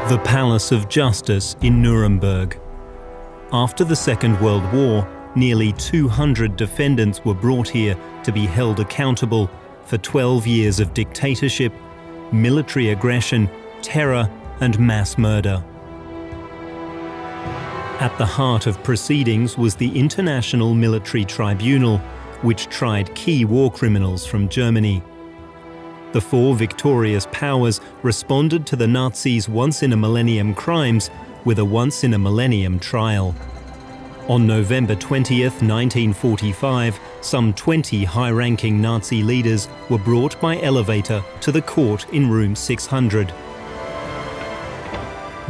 The Palace of Justice in Nuremberg. After the Second World War, nearly 200 defendants were brought here to be held accountable for 12 years of dictatorship, military aggression, terror, and mass murder. At the heart of proceedings was the International Military Tribunal, which tried key war criminals from Germany. The four victorious powers responded to the Nazis' once-in-a-millennium crimes with a once-in-a-millennium trial. On November 20th, 1945, some 20 high-ranking Nazi leaders were brought by elevator to the court in room 600.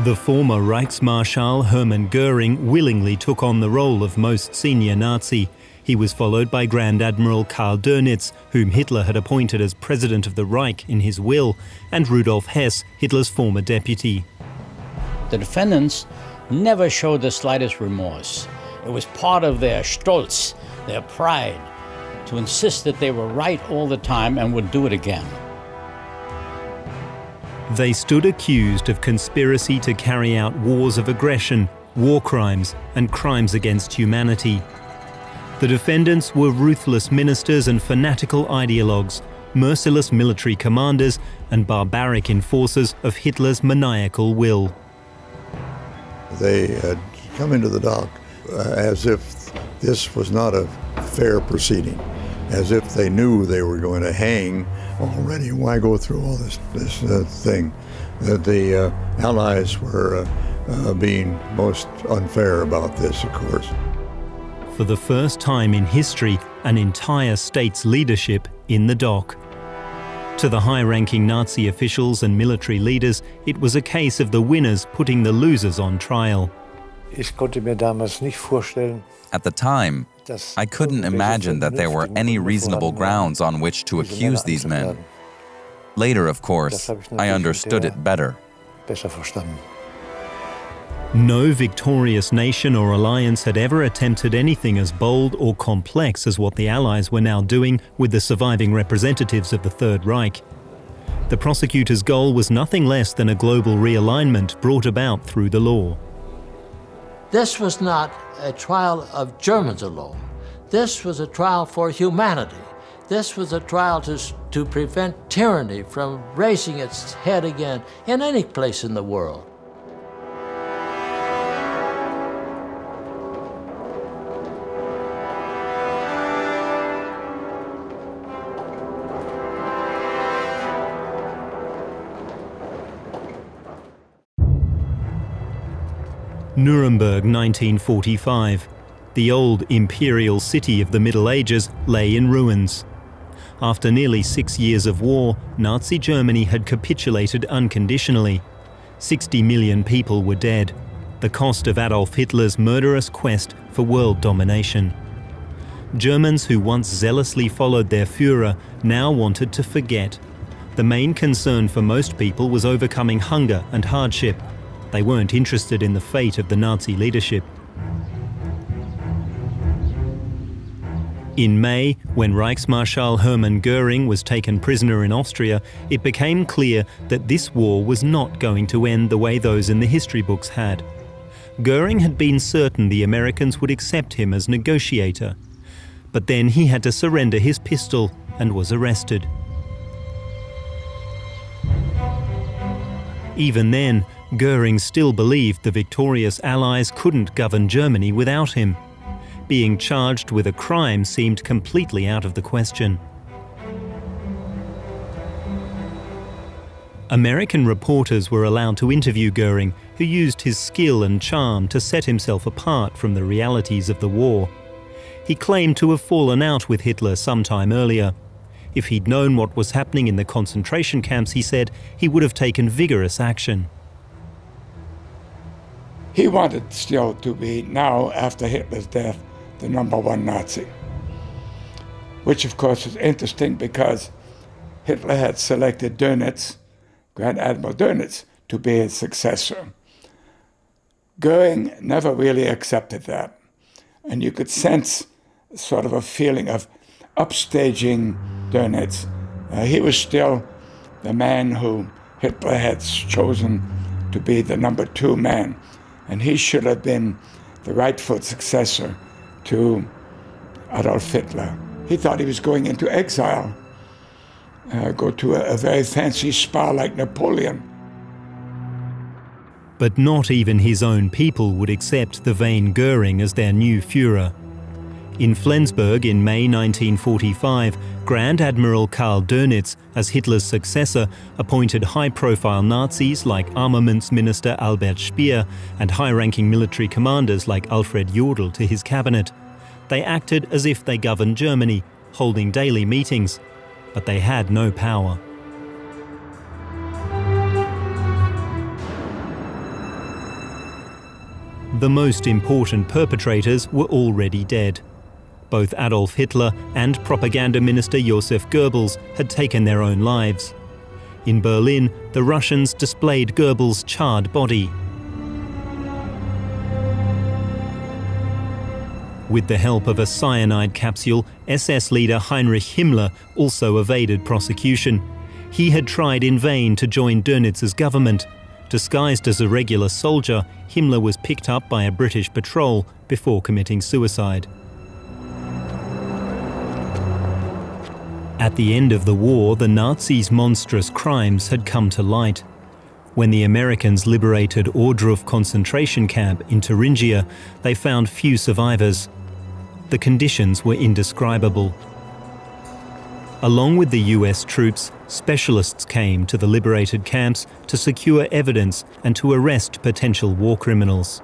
The former Reichsmarschall Hermann Göring willingly took on the role of most senior Nazi. He was followed by Grand Admiral Karl Dönitz, whom Hitler had appointed as President of the Reich in his will, and Rudolf Hess, Hitler's former deputy. The defendants never showed the slightest remorse. It was part of their stolz, their pride, to insist that they were right all the time and would do it again. They stood accused of conspiracy to carry out wars of aggression, war crimes, and crimes against humanity. The defendants were ruthless ministers and fanatical ideologues, merciless military commanders, and barbaric enforcers of Hitler's maniacal will. They had come into the dock as if this was not a fair proceeding, as if they knew they were going to hang already. Why go through all this thing? That the Allies were being most unfair about this, of course. For the first time in history, an entire state's leadership in the dock. To the high-ranking Nazi officials and military leaders, it was a case of the winners putting the losers on trial. At the time, I couldn't imagine that there were any reasonable grounds on which to accuse these men. Later, of course, I understood it better. No victorious nation or alliance had ever attempted anything as bold or complex as what the Allies were now doing with the surviving representatives of the Third Reich. The prosecutor's goal was nothing less than a global realignment brought about through the law. This was not a trial of Germans alone. This was a trial for humanity. This was a trial to prevent tyranny from raising its head again in any place in the world. Nuremberg, 1945. The old imperial city of the Middle Ages lay in ruins. After nearly 6 years of war, Nazi Germany had capitulated unconditionally. 60 million people were dead, the cost of Adolf Hitler's murderous quest for world domination. Germans who once zealously followed their Führer now wanted to forget. The main concern for most people was overcoming hunger and hardship. They weren't interested in the fate of the Nazi leadership. In May, when Reichsmarschall Hermann Göring was taken prisoner in Austria, it became clear that this war was not going to end the way those in the history books had. Göring had been certain the Americans would accept him as negotiator. But then he had to surrender his pistol and was arrested. Even then, Göring still believed the victorious Allies couldn't govern Germany without him. Being charged with a crime seemed completely out of the question. American reporters were allowed to interview Göring, who used his skill and charm to set himself apart from the realities of the war. He claimed to have fallen out with Hitler some time earlier. If he'd known what was happening in the concentration camps, he said, he would have taken vigorous action. He wanted still to be, now after Hitler's death, the #1 Nazi. Which of course is interesting because Hitler had selected Dönitz, Grand Admiral Dönitz, to be his successor. Göring never really accepted that. And you could sense sort of a feeling of upstaging Dönitz. He was still the man who Hitler had chosen to be the number 2 man. And he should have been the rightful successor to Adolf Hitler. He thought he was going into exile, go to a very fancy spa like Napoleon. But not even his own people would accept the vain Göring as their new Führer. In Flensburg in May 1945, Grand Admiral Karl Dönitz, as Hitler's successor, appointed high-profile Nazis like Armaments Minister Albert Speer and high-ranking military commanders like Alfred Jodl to his cabinet. They acted as if they governed Germany, holding daily meetings, but they had no power. The most important perpetrators were already dead. Both Adolf Hitler and propaganda minister Joseph Goebbels had taken their own lives. In Berlin, the Russians displayed Goebbels' charred body. With the help of a cyanide capsule, SS leader Heinrich Himmler also evaded prosecution. He had tried in vain to join Dönitz's government. Disguised as a regular soldier, Himmler was picked up by a British patrol before committing suicide. At the end of the war, the Nazis' monstrous crimes had come to light. When the Americans liberated Ohrdruf concentration camp in Thuringia, they found few survivors. The conditions were indescribable. Along with the US troops, specialists came to the liberated camps to secure evidence and to arrest potential war criminals.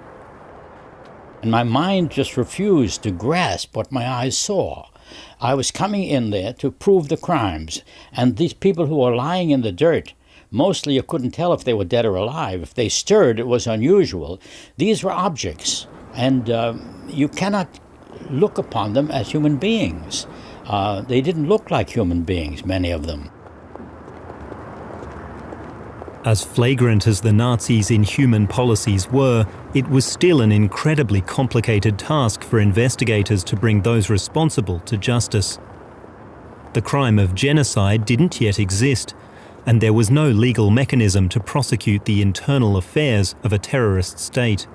And my mind just refused to grasp what my eyes saw. I was coming in there to prove the crimes, and these people who were lying in the dirt, mostly you couldn't tell if they were dead or alive. If they stirred, it was unusual. These were objects, and you cannot look upon them as human beings. They didn't look like human beings, many of them. As flagrant as the Nazis' inhuman policies were, it was still an incredibly complicated task for investigators to bring those responsible to justice. The crime of genocide didn't yet exist, and there was no legal mechanism to prosecute the internal affairs of a terrorist state.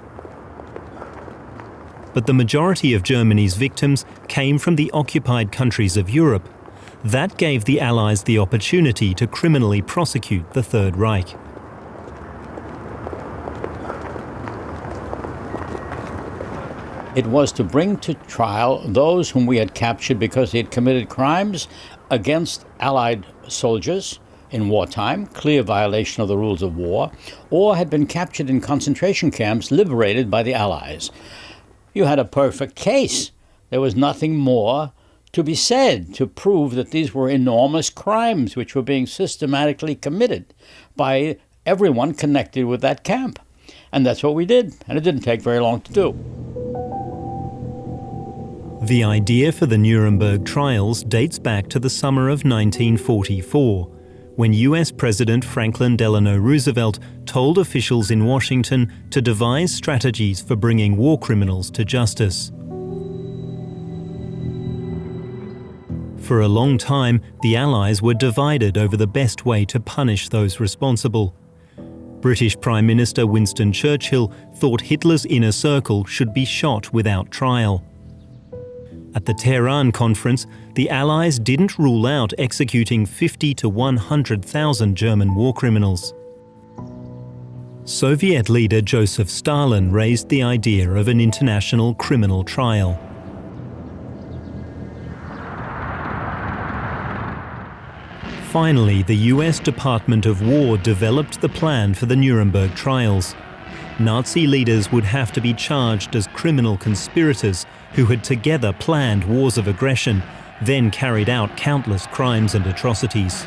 But the majority of Germany's victims came from the occupied countries of Europe. That gave the Allies the opportunity to criminally prosecute the Third Reich. It was to bring to trial those whom we had captured because they had committed crimes against Allied soldiers in wartime, clear violation of the rules of war, or had been captured in concentration camps liberated by the Allies. You had a perfect case. There was nothing more to be said to prove that these were enormous crimes which were being systematically committed by everyone connected with that camp. And that's what we did, and it didn't take very long to do. The idea for the Nuremberg trials dates back to the summer of 1944, when US President Franklin Delano Roosevelt told officials in Washington to devise strategies for bringing war criminals to justice. For a long time, the Allies were divided over the best way to punish those responsible. British Prime Minister Winston Churchill thought Hitler's inner circle should be shot without trial. At the Tehran conference, the Allies didn't rule out executing 50 to 100,000 German war criminals. Soviet leader Joseph Stalin raised the idea of an international criminal trial. Finally, the US Department of War developed the plan for the Nuremberg trials. Nazi leaders would have to be charged as criminal conspirators who had together planned wars of aggression, then carried out countless crimes and atrocities.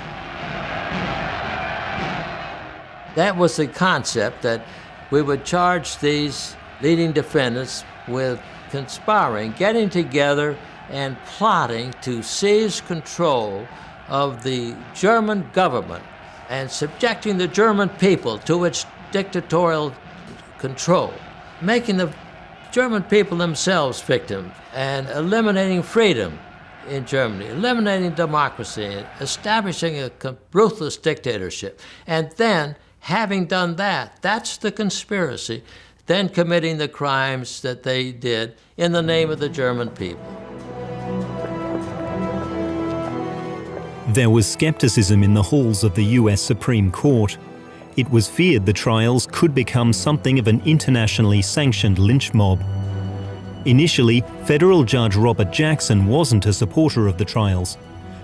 That was the concept, that we would charge these leading defendants with conspiring, getting together and plotting to seize control of the German government and subjecting the German people to its dictatorial control, making the German people themselves victims, and eliminating freedom in Germany, eliminating democracy, establishing a ruthless dictatorship, and then Having done that, that's the conspiracy, then committing the crimes that they did in the name of the German people. There was skepticism in the halls of the US Supreme Court. It was feared the trials could become something of an internationally sanctioned lynch mob. Initially, federal judge Robert Jackson wasn't a supporter of the trials,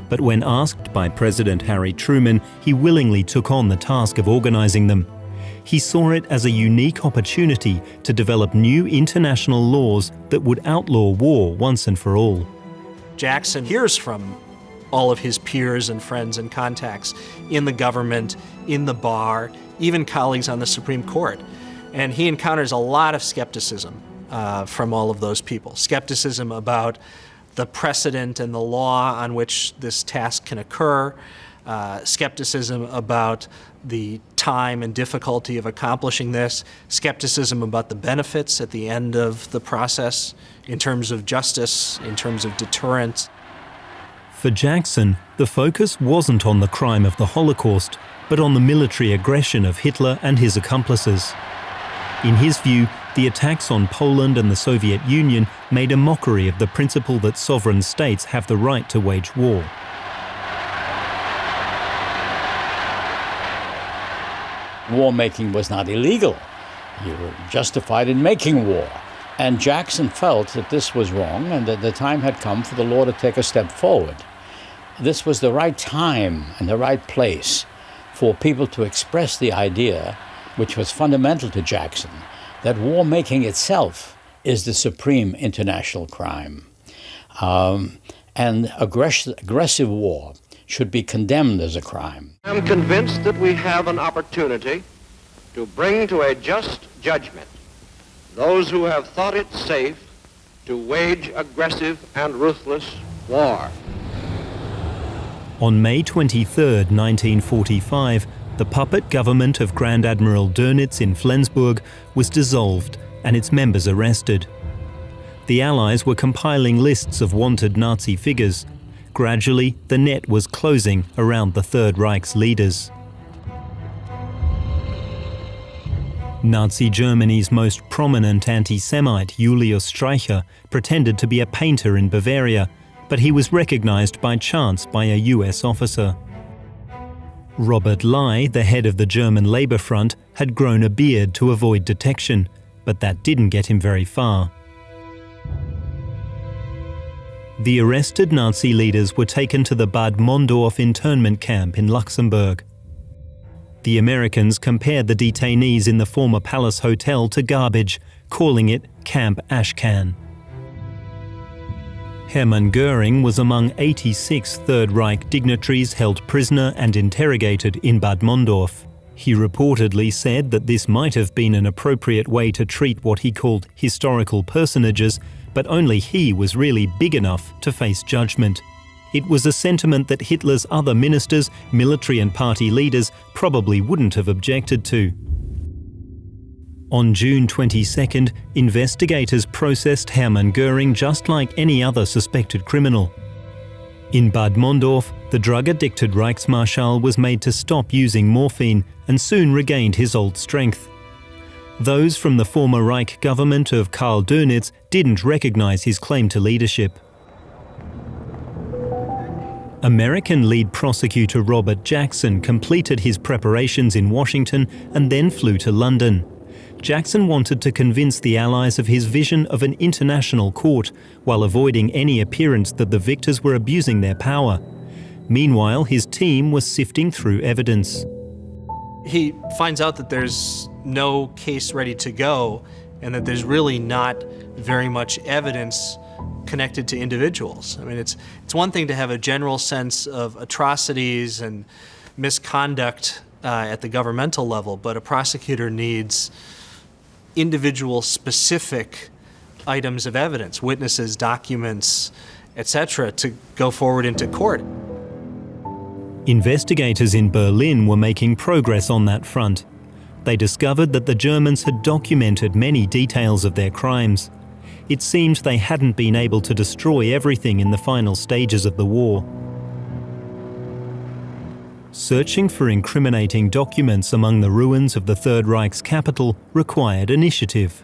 but when asked by President Harry Truman, he willingly took on the task of organizing them. He saw it as a unique opportunity to develop new international laws that would outlaw war once and for all. Jackson hears from all of his peers and friends and contacts in the government, in the bar, even colleagues on the Supreme Court. And he encounters a lot of skepticism from all of those people. Skepticism about the precedent and the law on which this task can occur, skepticism about the time and difficulty of accomplishing this, skepticism about the benefits at the end of the process in terms of justice, in terms of deterrence. For Jackson, the focus wasn't on the crime of the Holocaust, but on the military aggression of Hitler and his accomplices. In his view, the attacks on Poland and the Soviet Union made a mockery of the principle that sovereign states have the right to wage war. War-making was not illegal. You were justified in making war. And Jackson felt that this was wrong and that the time had come for the law to take a step forward. This was the right time and the right place for people to express the idea, which was fundamental to Jackson, that war-making itself is the supreme international crime. And aggressive war should be condemned as a crime. I'm convinced that we have an opportunity to bring to a just judgment those who have thought it safe to wage aggressive and ruthless war. On May 23, 1945, the puppet government of Grand Admiral Dönitz in Flensburg was dissolved and its members arrested. The Allies were compiling lists of wanted Nazi figures. Gradually, the net was closing around the Third Reich's leaders. Nazi Germany's most prominent anti-Semite, Julius Streicher, pretended to be a painter in Bavaria, but he was recognized by chance by a US officer. Robert Lai, the head of the German Labour Front, had grown a beard to avoid detection, but that didn't get him very far. The arrested Nazi leaders were taken to the Bad Mondorf internment camp in Luxembourg. The Americans compared the detainees in the former Palace Hotel to garbage, calling it Camp Ashcan. Hermann Göring was among 86 Third Reich dignitaries held prisoner and interrogated in Bad Mondorf. He reportedly said that this might have been an appropriate way to treat what he called historical personages, but only he was really big enough to face judgment. It was a sentiment that Hitler's other ministers, military and party leaders probably wouldn't have objected to. On June 22nd, investigators processed Hermann Göring just like any other suspected criminal. In Bad Mondorf, the drug-addicted Reichsmarschall was made to stop using morphine and soon regained his old strength. Those from the former Reich government of Karl Dönitz didn't recognize his claim to leadership. American lead prosecutor Robert Jackson completed his preparations in Washington and then flew to London. Jackson wanted to convince the Allies of his vision of an international court while avoiding any appearance that the victors were abusing their power. Meanwhile, his team was sifting through evidence. He finds out that there's no case ready to go and that there's really not very much evidence connected to individuals. I mean, it's one thing to have a general sense of atrocities and misconduct at the governmental level, but a prosecutor needs individual specific items of evidence, witnesses, documents, etc., to go forward into court. Investigators in Berlin were making progress on that front. They discovered that the Germans had documented many details of their crimes. It seemed they hadn't been able to destroy everything in the final stages of the war. Searching for incriminating documents among the ruins of the Third Reich's capital required initiative.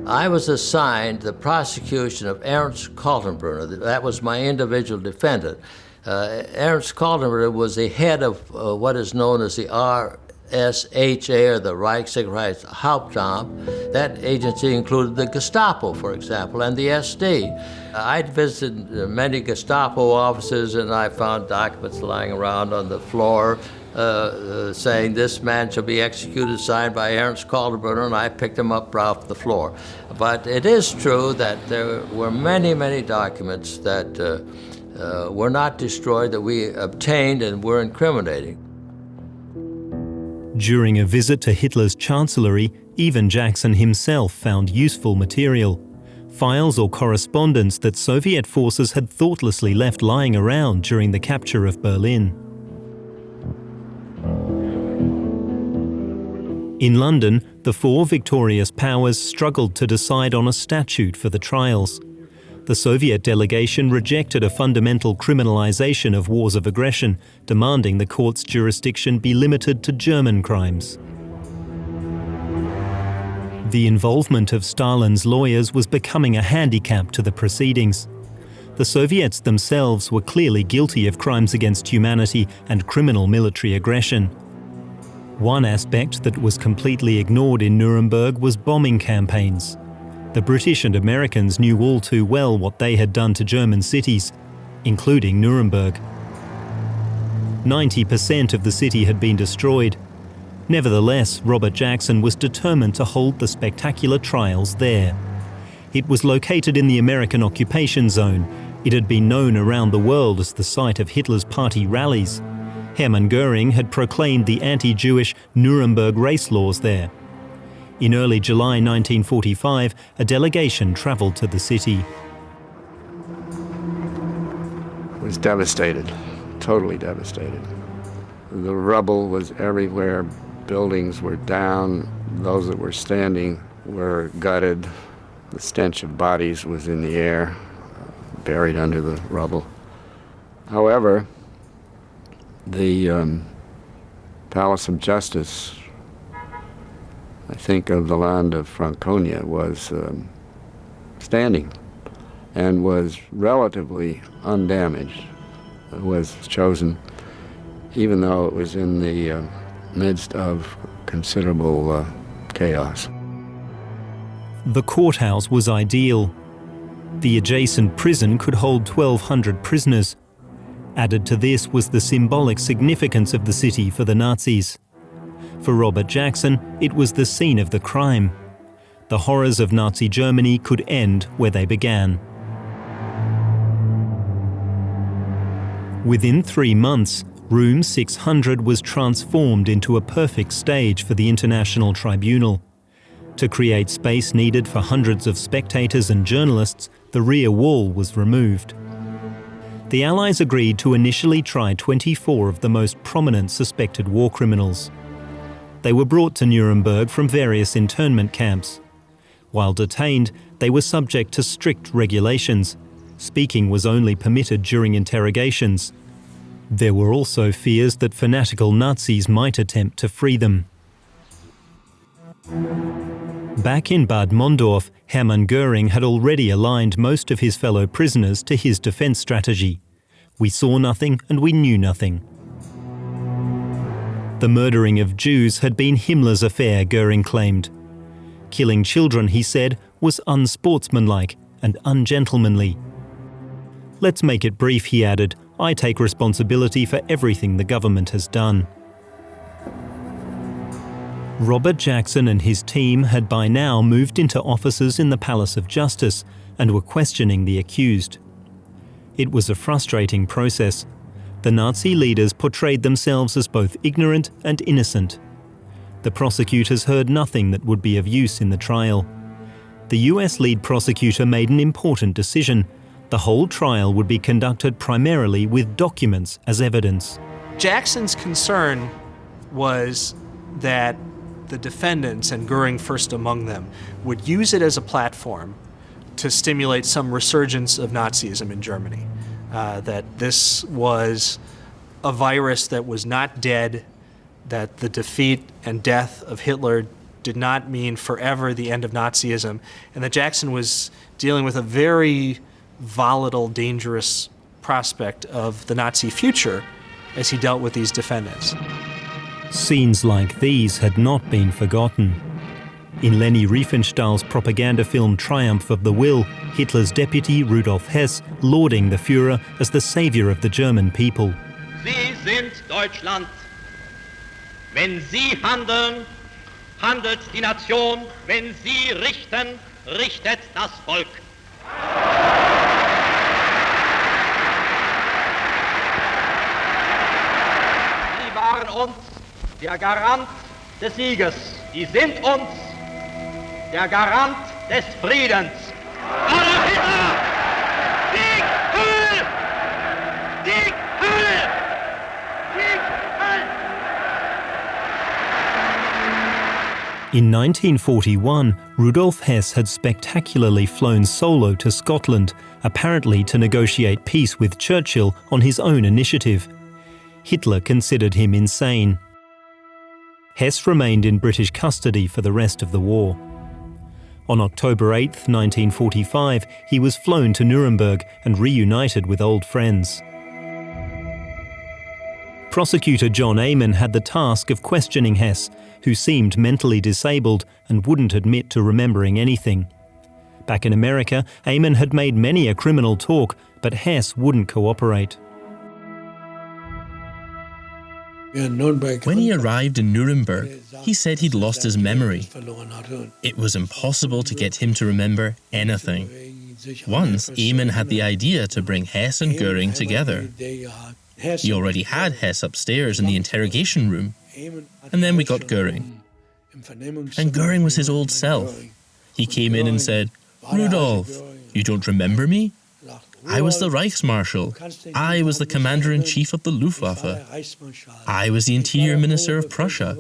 I was assigned the prosecution of Ernst Kaltenbrunner. That was my individual defendant. Ernst Kaltenbrunner was the head of what is known as the RSHA, or the Reichssicherheitshauptamt. That agency included the Gestapo, for example, and the SD. I'd visited many Gestapo offices, and I found documents lying around on the floor saying this man shall be executed, signed by Ernst Kaltenbrunner, and I picked him up off the floor. But it is true that there were many, many documents that were not destroyed, that we obtained and were incriminating. During a visit to Hitler's chancellery, even Jackson himself found useful material. Files or correspondence that Soviet forces had thoughtlessly left lying around during the capture of Berlin. In London, the four victorious powers struggled to decide on a statute for the trials. The Soviet delegation rejected a fundamental criminalization of wars of aggression, demanding the court's jurisdiction be limited to German crimes. The involvement of Stalin's lawyers was becoming a handicap to the proceedings. The Soviets themselves were clearly guilty of crimes against humanity and criminal military aggression. One aspect that was completely ignored in Nuremberg was bombing campaigns. The British and Americans knew all too well what they had done to German cities, including Nuremberg. 90% of the city had been destroyed. Nevertheless, Robert Jackson was determined to hold the spectacular trials there. It was located in the American occupation zone. It had been known around the world as the site of Hitler's party rallies. Hermann Göring had proclaimed the anti-Jewish Nuremberg race laws there. In early July 1945, a delegation traveled to the city. It was devastated, totally devastated. The rubble was everywhere. Buildings were down. Those that were standing were gutted. The stench of bodies was in the air, buried under the rubble. However, the Palace of Justice, I think of the land of Franconia, was standing and was relatively undamaged. It was chosen, even though it was in the midst of considerable chaos. The courthouse was ideal. The adjacent prison could hold 1,200 prisoners. Added to this was the symbolic significance of the city for the Nazis. For Robert Jackson, it was the scene of the crime. The horrors of Nazi Germany could end where they began. Within 3 months, Room 600 was transformed into a perfect stage for the International Tribunal. To create space needed for hundreds of spectators and journalists, the rear wall was removed. The Allies agreed to initially try 24 of the most prominent suspected war criminals. They were brought to Nuremberg from various internment camps. While detained, they were subject to strict regulations. Speaking was only permitted during interrogations. There were also fears that fanatical Nazis might attempt to free them. Back in Bad Mondorf, Hermann Göring had already aligned most of his fellow prisoners to his defense strategy. We saw nothing and we knew nothing. The murdering of Jews had been Himmler's affair, Göring claimed. Killing children, he said, was unsportsmanlike and ungentlemanly. Let's make it brief, he added. I take responsibility for everything the government has done. Robert Jackson and his team had by now moved into offices in the Palace of Justice and were questioning the accused. It was a frustrating process. The Nazi leaders portrayed themselves as both ignorant and innocent. The prosecutors heard nothing that would be of use in the trial. The US lead prosecutor made an important decision. The whole trial would be conducted primarily with documents as evidence. Jackson's concern was that the defendants, and Göring first among them, would use it as a platform to stimulate some resurgence of Nazism in Germany. that this was a virus that was not dead, that the defeat and death of Hitler did not mean forever the end of Nazism, and that Jackson was dealing with a very volatile, dangerous prospect of the Nazi future as he dealt with these defendants. Scenes like these had not been forgotten. In Leni Riefenstahl's propaganda film Triumph of the Will, Hitler's deputy Rudolf Hess lauding the Führer as the savior of the German people. Sie sind Deutschland. Wenn Sie handeln, handelt die Nation. Wenn Sie richten, richtet das Volk. Sie waren uns der Garant des Sieges. Sie sind uns der Garant des Friedens. Adolf Hitler! Sieg Heil! Sieg Heil! Sieg Heil! In 1941, Rudolf Hess had spectacularly flown solo to Scotland, apparently to negotiate peace with Churchill on his own initiative. Hitler considered him insane. Hess remained in British custody for the rest of the war. On October 8, 1945, he was flown to Nuremberg and reunited with old friends. Prosecutor John Amen had the task of questioning Hess, who seemed mentally disabled and wouldn't admit to remembering anything. Back in America, Amen had made many a criminal talk, but Hess wouldn't cooperate. When he arrived in Nuremberg, he said he'd lost his memory. It was impossible to get him to remember anything. Once, Amen had the idea to bring Hess and Göring together. He already had Hess upstairs in the interrogation room. And then we got Göring. And Göring was his old self. He came in and said, "Rudolf, you don't remember me? I was the Reichsmarshal. I was the Commander-in-Chief of the Luftwaffe. I was the Interior Minister of Prussia,"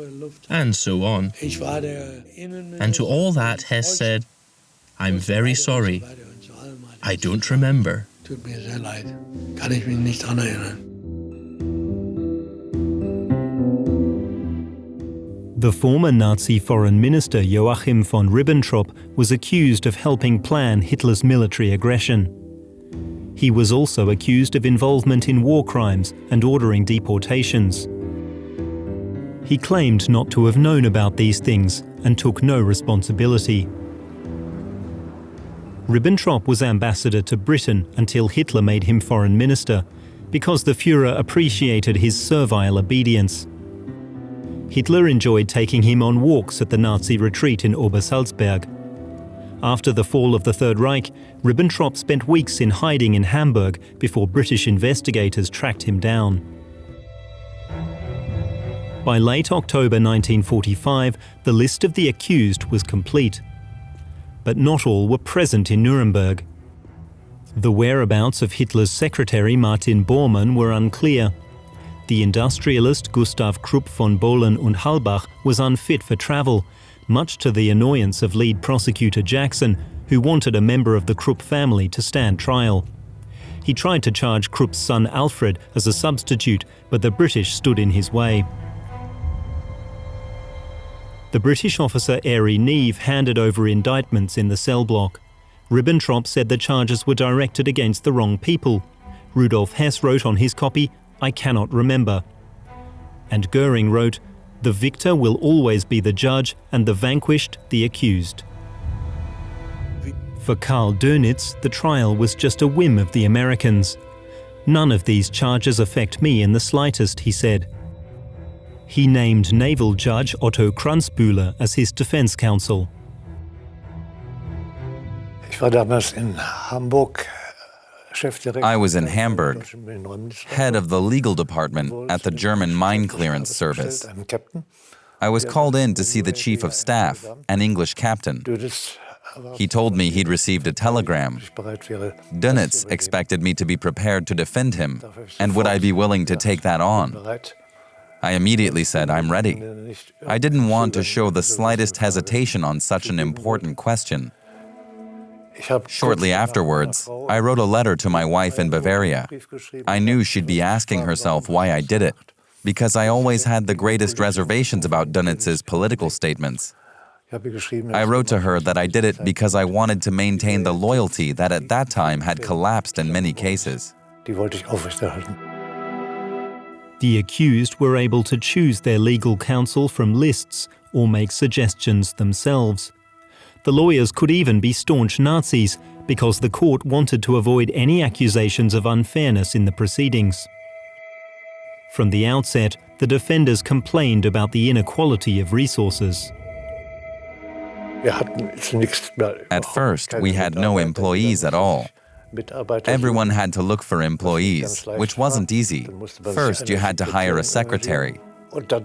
and so on. And to all that, Hess said, "I'm very sorry. I don't remember." The former Nazi foreign minister Joachim von Ribbentrop was accused of helping plan Hitler's military aggression. He was also accused of involvement in war crimes and ordering deportations. He claimed not to have known about these things and took no responsibility. Ribbentrop was ambassador to Britain until Hitler made him foreign minister, because the Führer appreciated his servile obedience. Hitler enjoyed taking him on walks at the Nazi retreat in Obersalzberg. After the fall of the Third Reich, Ribbentrop spent weeks in hiding in Hamburg before British investigators tracked him down. By late October 1945, the list of the accused was complete. But not all were present in Nuremberg. The whereabouts of Hitler's secretary Martin Bormann were unclear. The industrialist Gustav Krupp von Bohlen und Halbach was unfit for travel, much to the annoyance of lead prosecutor Jackson, who wanted a member of the Krupp family to stand trial. He tried to charge Krupp's son Alfred as a substitute, but the British stood in his way. The British officer Airey Neave handed over indictments in the cell block. Ribbentrop said the charges were directed against the wrong people. Rudolf Hess wrote on his copy, "I cannot remember." And Göring wrote, "The victor will always be the judge and the vanquished the accused." For Karl Dönitz, the trial was just a whim of the Americans. "None of these charges affect me in the slightest," he said. He named naval judge Otto Kranzbühler as his defense counsel. I was in Hamburg, head of the legal department at the German mine clearance service. I was called in to see the chief of staff, an English captain. He told me he'd received a telegram. Dönitz expected me to be prepared to defend him, and would I be willing to take that on? I immediately said, "I'm ready." I didn't want to show the slightest hesitation on such an important question. Shortly afterwards, I wrote a letter to my wife in Bavaria. I knew she'd be asking herself why I did it, because I always had the greatest reservations about Dönitz's political statements. I wrote to her that I did it because I wanted to maintain the loyalty that at that time had collapsed in many cases. The accused were able to choose their legal counsel from lists or make suggestions themselves. The lawyers could even be staunch Nazis because the court wanted to avoid any accusations of unfairness in the proceedings. From the outset, the defenders complained about the inequality of resources. At first, we had no employees at all. Everyone had to look for employees, which wasn't easy. First, you had to hire a secretary.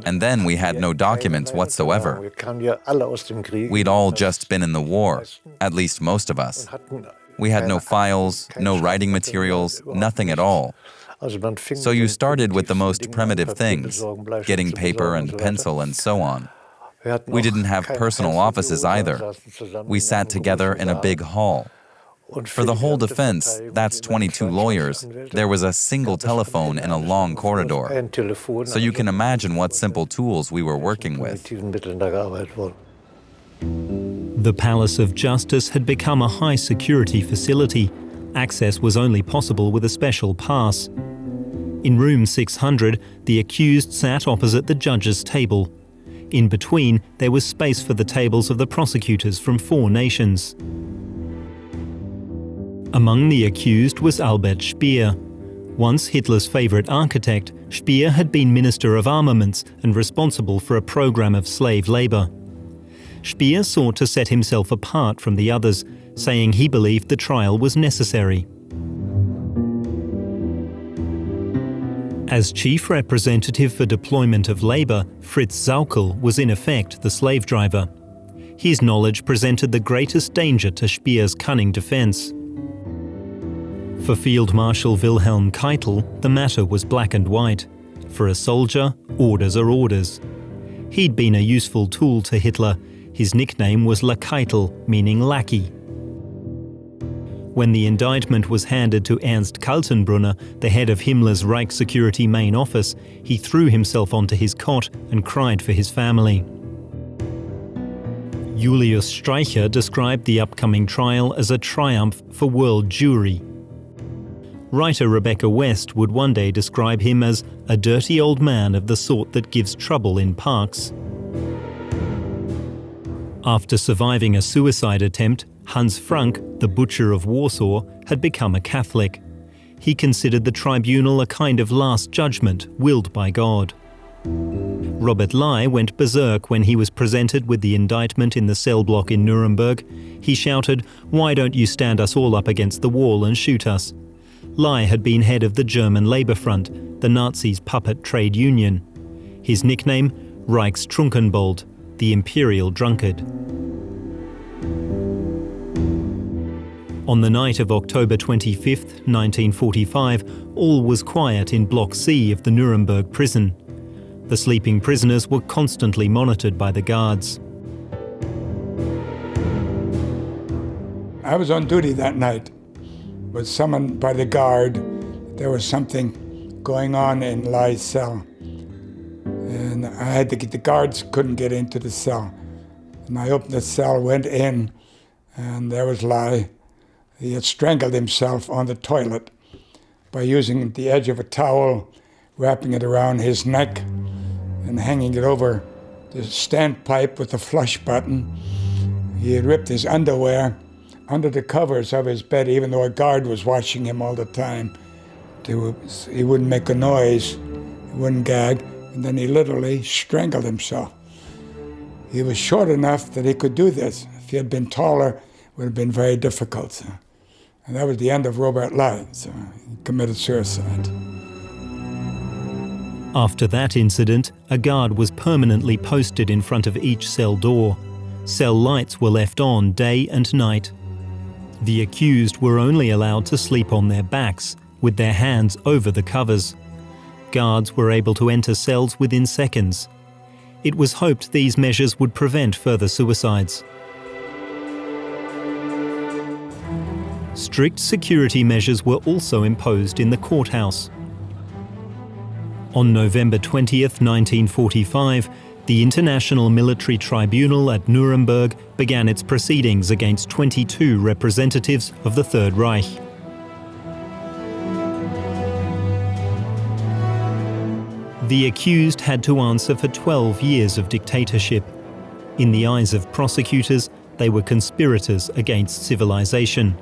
And then we had no documents whatsoever. We'd all just been in the war, at least most of us. We had no files, no writing materials, nothing at all. So you started with the most primitive things, getting paper and pencil and so on. We didn't have personal offices either. We sat together in a big hall. For the whole defense, that's 22 lawyers, there was a single telephone in a long corridor. So you can imagine what simple tools we were working with. The Palace of Justice had become a high-security facility. Access was only possible with a special pass. In room 600, the accused sat opposite the judge's table. In between, there was space for the tables of the prosecutors from 4 nations. Among the accused was Albert Speer. Once Hitler's favorite architect, Speer had been Minister of Armaments and responsible for a program of slave labor. Speer sought to set himself apart from the others, saying he believed the trial was necessary. As chief representative for deployment of labor, Fritz Sauckel was in effect the slave driver. His knowledge presented the greatest danger to Speer's cunning defense. For Field Marshal Wilhelm Keitel, the matter was black and white. For a soldier, orders are orders. He'd been a useful tool to Hitler. His nickname was La Keitel, meaning lackey. When the indictment was handed to Ernst Kaltenbrunner, the head of Himmler's Reich Security main office, he threw himself onto his cot and cried for his family. Julius Streicher described the upcoming trial as a triumph for world Jewry. Writer Rebecca West would one day describe him as a dirty old man of the sort that gives trouble in parks. After surviving a suicide attempt, Hans Frank, the butcher of Warsaw, had become a Catholic. He considered the tribunal a kind of last judgment willed by God. Robert Lai went berserk when he was presented with the indictment in the cell block in Nuremberg. He shouted, "Why don't you stand us all up against the wall and shoot us?" Lai had been head of the German Labour Front, the Nazis' puppet trade union. His nickname, Reichstrunkenbold, the imperial drunkard. On the night of October 25, 1945, all was quiet in Block C of the Nuremberg prison. The sleeping prisoners were constantly monitored by the guards. I was on duty that night. Was summoned by the guard. There was something going on in Lai's cell. And I had to get, the guards couldn't get into the cell. And I opened the cell, went in, and there was Lai. He had strangled himself on the toilet by using the edge of a towel, wrapping it around his neck, and hanging it over the standpipe with the flush button. He had ripped his underwear under the covers of his bed, even though a guard was watching him all the time. He wouldn't make a noise, he wouldn't gag, and then he literally strangled himself. He was short enough that he could do this. If he had been taller, it would have been very difficult. And that was the end of Robert Lai, so he committed suicide. After that incident, a guard was permanently posted in front of each cell door. Cell lights were left on day and night. The accused were only allowed to sleep on their backs, with their hands over the covers. Guards were able to enter cells within seconds. It was hoped these measures would prevent further suicides. Strict security measures were also imposed in the courthouse. On November 20th, 1945, the International Military Tribunal at Nuremberg began its proceedings against 22 representatives of the Third Reich. The accused had to answer for 12 years of dictatorship. In the eyes of prosecutors, they were conspirators against civilization.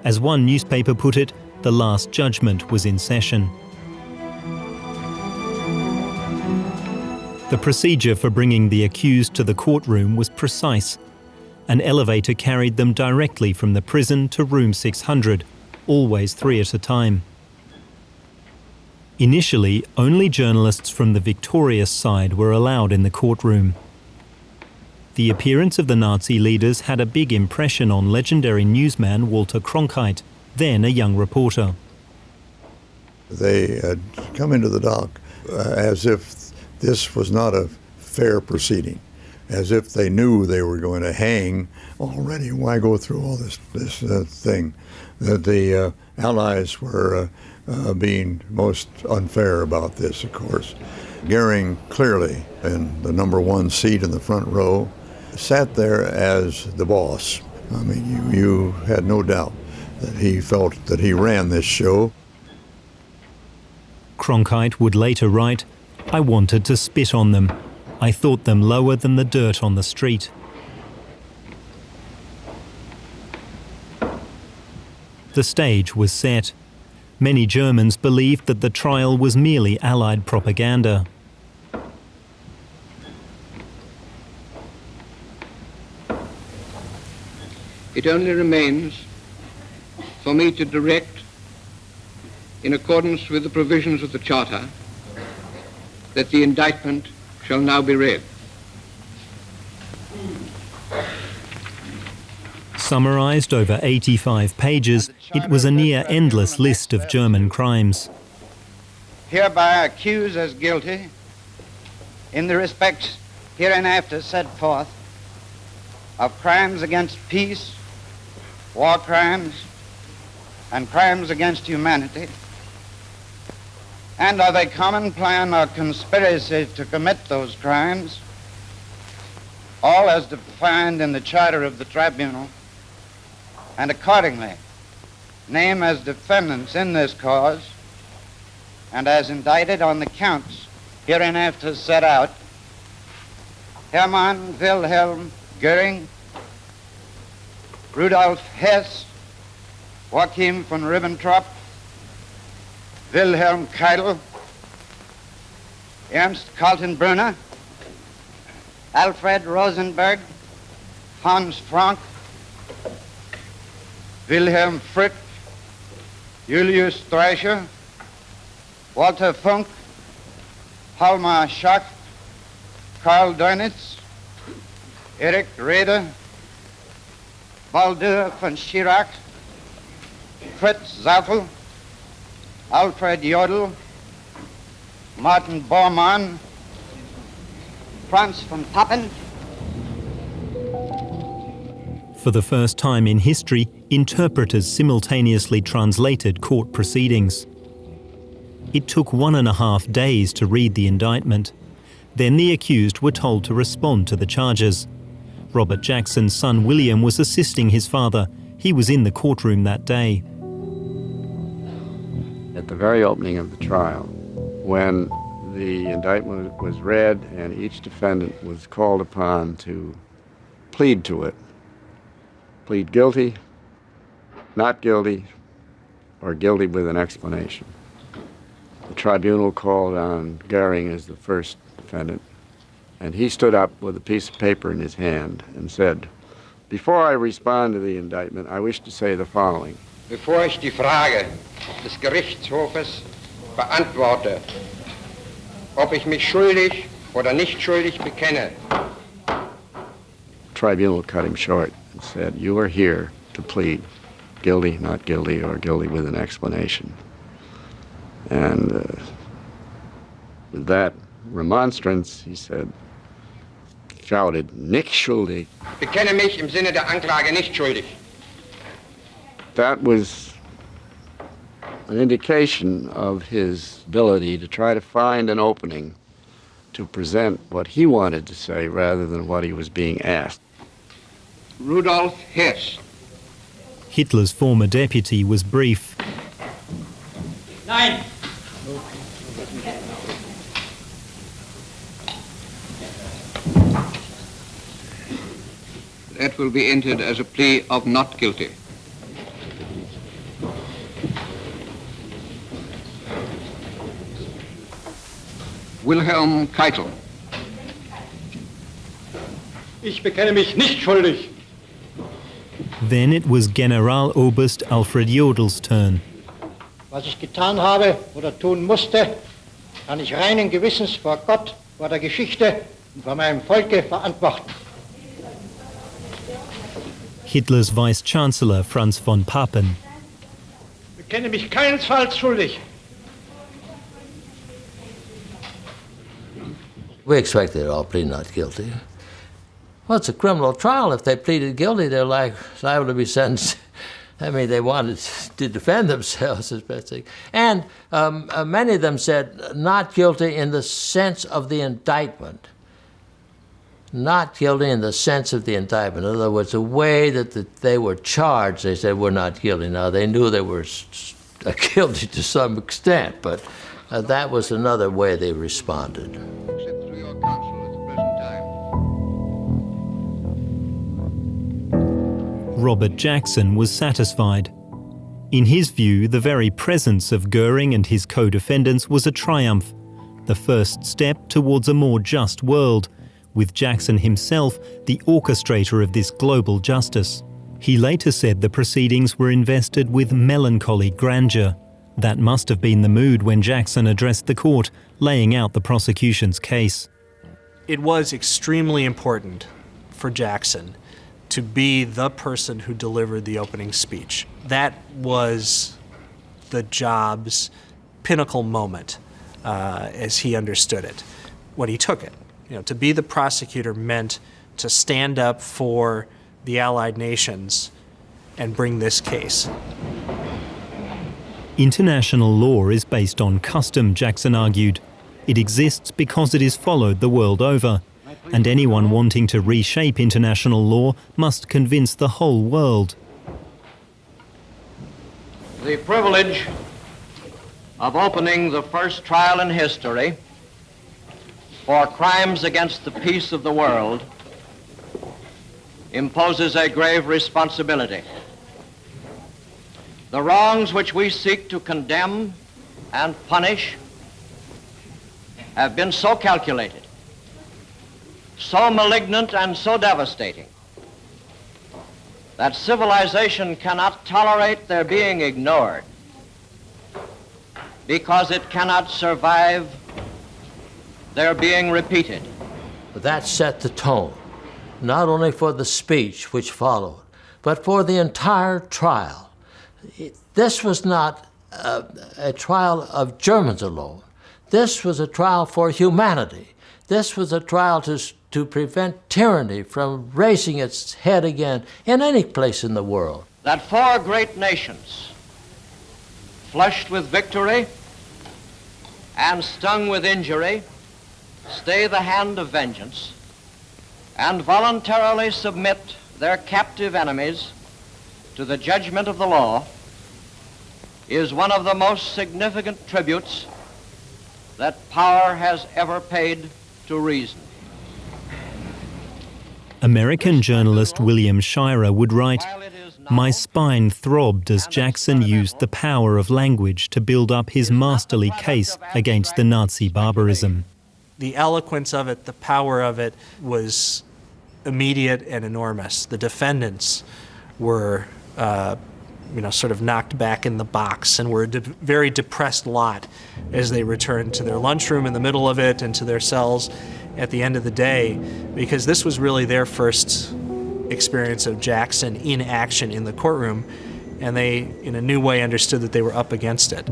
As one newspaper put it, the last judgment was in session. The procedure for bringing the accused to the courtroom was precise. An elevator carried them directly from the prison to room 600, always 3 at a time. Initially, only journalists from the victorious side were allowed in the courtroom. The appearance of the Nazi leaders had a big impression on legendary newsman Walter Cronkite, then a young reporter. They had come into the dock as if this was not a fair proceeding, as if they knew they were going to hang already. Why go through all this thing? That the Allies were being most unfair about this, of course. Goering, clearly in the number 1 seat in the front row, sat there as the boss. I mean, you had no doubt that he felt that he ran this show. Cronkite would later write, "I wanted to spit on them. I thought them lower than the dirt on the street." The stage was set. Many Germans believed that the trial was merely Allied propaganda. It only remains for me to direct, in accordance with the provisions of the Charter, that the indictment shall now be read. Summarized over 85 pages, it was a near endless list of German crimes. Hereby accuse as guilty, in the respects hereinafter set forth, of crimes against peace, war crimes, and crimes against humanity, and of a common plan or conspiracy to commit those crimes, all as defined in the Charter of the Tribunal, and accordingly name as defendants in this cause, and as indicted on the counts hereinafter set out, Hermann Wilhelm Göring, Rudolf Hess, Joachim von Ribbentrop, Wilhelm Keidel, Ernst Kaltenbrunner, Alfred Rosenberg, Hans Frank, Wilhelm Frick, Julius Streicher, Walter Funk, Hjalmar Schacht, Karl Dönitz, Erich Raeder, Baldur von Schirach, Fritz Zappel, Alfred Jodl, Martin Bormann, Franz von Papen. For the first time in history, interpreters simultaneously translated court proceedings. It took 1.5 days to read the indictment. Then the accused were told to respond to the charges. Robert Jackson's son William was assisting his father. He was in the courtroom that day. At the very opening of the trial, when the indictment was read and each defendant was called upon to plead to it, plead guilty, not guilty, or guilty with an explanation. The tribunal called on Goering as the first defendant, and he stood up with a piece of paper in his hand and said, "Before I respond to the indictment, I wish to say the following. Bevor ich die Frage des Gerichtshofes beantworte, ob ich mich schuldig oder nicht schuldig bekenne." The tribunal cut him short and said, "You are here to plead guilty, not guilty, or guilty with an explanation." And with that remonstrance, he shouted, "Nicht schuldig." Bekenne mich im Sinne der Anklage nicht schuldig. that was an indication of his ability to try to find an opening to present what he wanted to say rather than what he was being asked. Rudolf Hess. Hitler's former deputy was brief. Nein. That will be entered as a plea of not guilty. Wilhelm Keitel. Ich bekenne mich nicht schuldig. Then it was Generaloberst Alfred Jodel's turn. Was ich getan habe oder tun musste, kann ich reinen Gewissens vor Gott, vor der Geschichte und vor meinem Volke verantworten. Hitler's Vice-Chancellor Franz von Papen. Ich bekenne mich keinesfalls schuldig. We expect they'd all plead not guilty. Well, it's a criminal trial. If they pleaded guilty, they're liable to be sentenced. I mean, they wanted to defend themselves as best they. And many of them said not guilty in the sense of the indictment. Not guilty in the sense of the indictment. In other words, the way that they were charged, they said we're not guilty. Now, they knew they were guilty to some extent, but that was another way they responded. Robert Jackson was satisfied. In his view, the very presence of Göring and his co-defendants was a triumph, the first step towards a more just world, with Jackson himself the orchestrator of this global justice. He later said the proceedings were invested with melancholy grandeur. That must have been the mood when Jackson addressed the court, laying out the prosecution's case. It was extremely important for Jackson to be the person who delivered the opening speech. That was the job's pinnacle moment, as he understood it, when he took it. To be the prosecutor meant to stand up for the Allied nations and bring this case. International law is based on custom, Jackson argued. It exists because it is followed the world over, and anyone wanting to reshape international law must convince the whole world. The privilege of opening the first trial in history for crimes against the peace of the world imposes a grave responsibility. The wrongs which we seek to condemn and punish have been so calculated, so malignant and so devastating that civilization cannot tolerate their being ignored because it cannot survive their being repeated. But that set the tone, not only for the speech which followed, but for the entire trial. This was not a trial of Germans alone. This was a trial for humanity. This was a trial to prevent tyranny from raising its head again in any place in the world. That four great nations, flushed with victory and stung with injury, stay the hand of vengeance and voluntarily submit their captive enemies to the judgment of the law is one of the most significant tributes that power has ever paid to reason. American journalist William Shirer would write, "My spine throbbed as Jackson used the power of language to build up his masterly case against the Nazi barbarism." The eloquence of it, the power of it was immediate and enormous. The defendants were sort of knocked back in the box and were a very depressed lot as they returned to their lunchroom in the middle of it and to their cells at the end of the day, because this was really their first experience of Jackson in action in the courtroom, and they, in a new way, understood that they were up against it.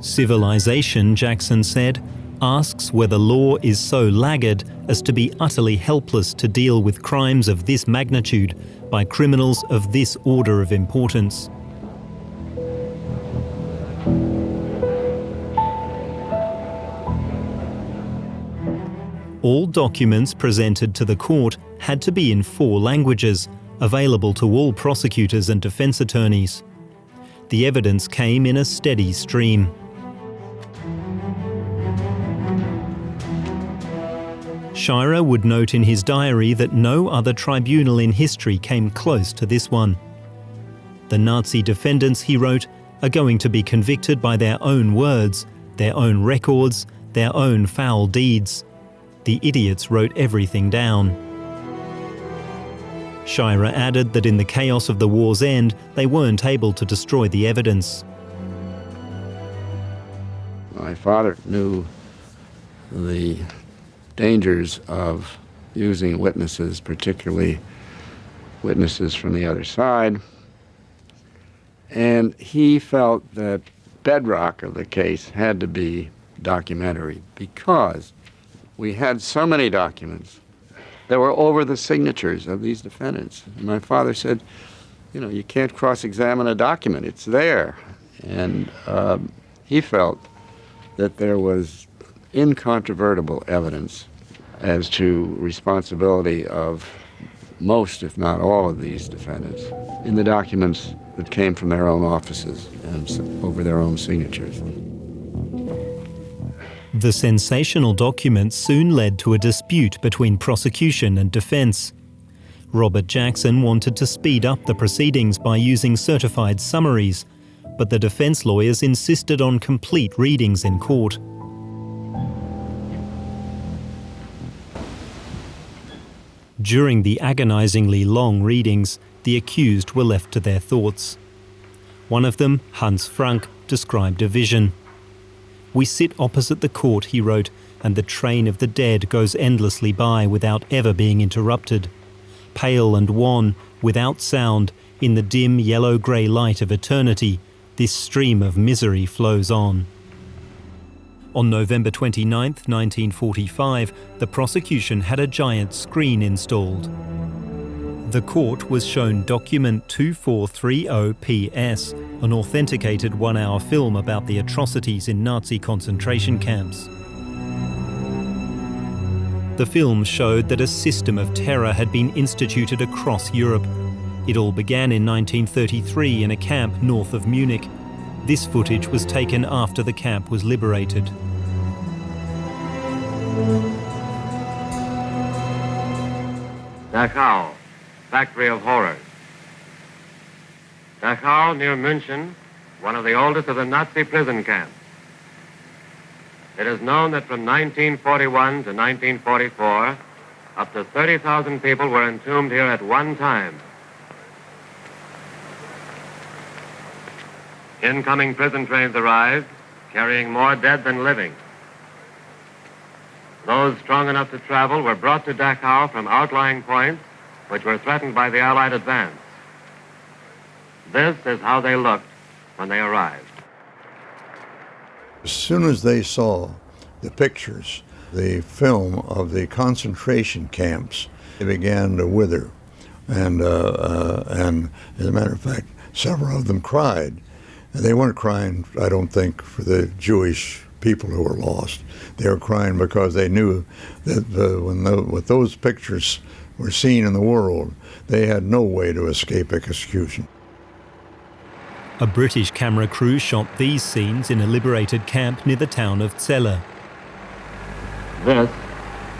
Civilization, Jackson said, asks whether law is so laggard as to be utterly helpless to deal with crimes of this magnitude by criminals of this order of importance. All documents presented to the court had to be in 4 languages, available to all prosecutors and defense attorneys. The evidence came in a steady stream. Streicher would note in his diary that no other tribunal in history came close to this one. The Nazi defendants, he wrote, are going to be convicted by their own words, their own records, their own foul deeds. The idiots wrote everything down. Streicher added that in the chaos of the war's end, they weren't able to destroy the evidence. My father knew the dangers of using witnesses, particularly witnesses from the other side, and he felt that bedrock of the case had to be documentary because we had so many documents that were over the signatures of these defendants. And my father said, you know, you can't cross-examine a document, it's there. And he felt that there was incontrovertible evidence as to responsibility of most, if not all, of these defendants in the documents that came from their own offices and over their own signatures. The sensational documents soon led to a dispute between prosecution and defense. Robert Jackson wanted to speed up the proceedings by using certified summaries, but the defense lawyers insisted on complete readings in court. During the agonizingly long readings, the accused were left to their thoughts. One of them, Hans Frank, described a vision. "We sit opposite the court," he wrote, "and the train of the dead goes endlessly by without ever being interrupted. Pale and wan, without sound, in the dim yellow-grey light of eternity, this stream of misery flows on." On November 29, 1945, the prosecution had a giant screen installed. The court was shown document 2430PS, an authenticated one-hour film about the atrocities in Nazi concentration camps. The film showed that a system of terror had been instituted across Europe. It all began in 1933 in a camp north of Munich. This footage was taken after the camp was liberated. Dachau, factory of horrors. Dachau, near München, one of the oldest of the Nazi prison camps. It is known that from 1941 to 1944, up to 30,000 people were entombed here at one time. Incoming prison trains arrived, carrying more dead than living. Those strong enough to travel were brought to Dachau from outlying points which were threatened by the Allied advance. This is how they looked when they arrived. As soon as they saw the pictures, the film of the concentration camps, they began to wither. And as a matter of fact, several of them cried. And they weren't crying, I don't think, for the Jewish people who were lost. They were crying because they knew that when those pictures were seen in the world, they had no way to escape execution. A British camera crew shot these scenes in a liberated camp near the town of Celle. This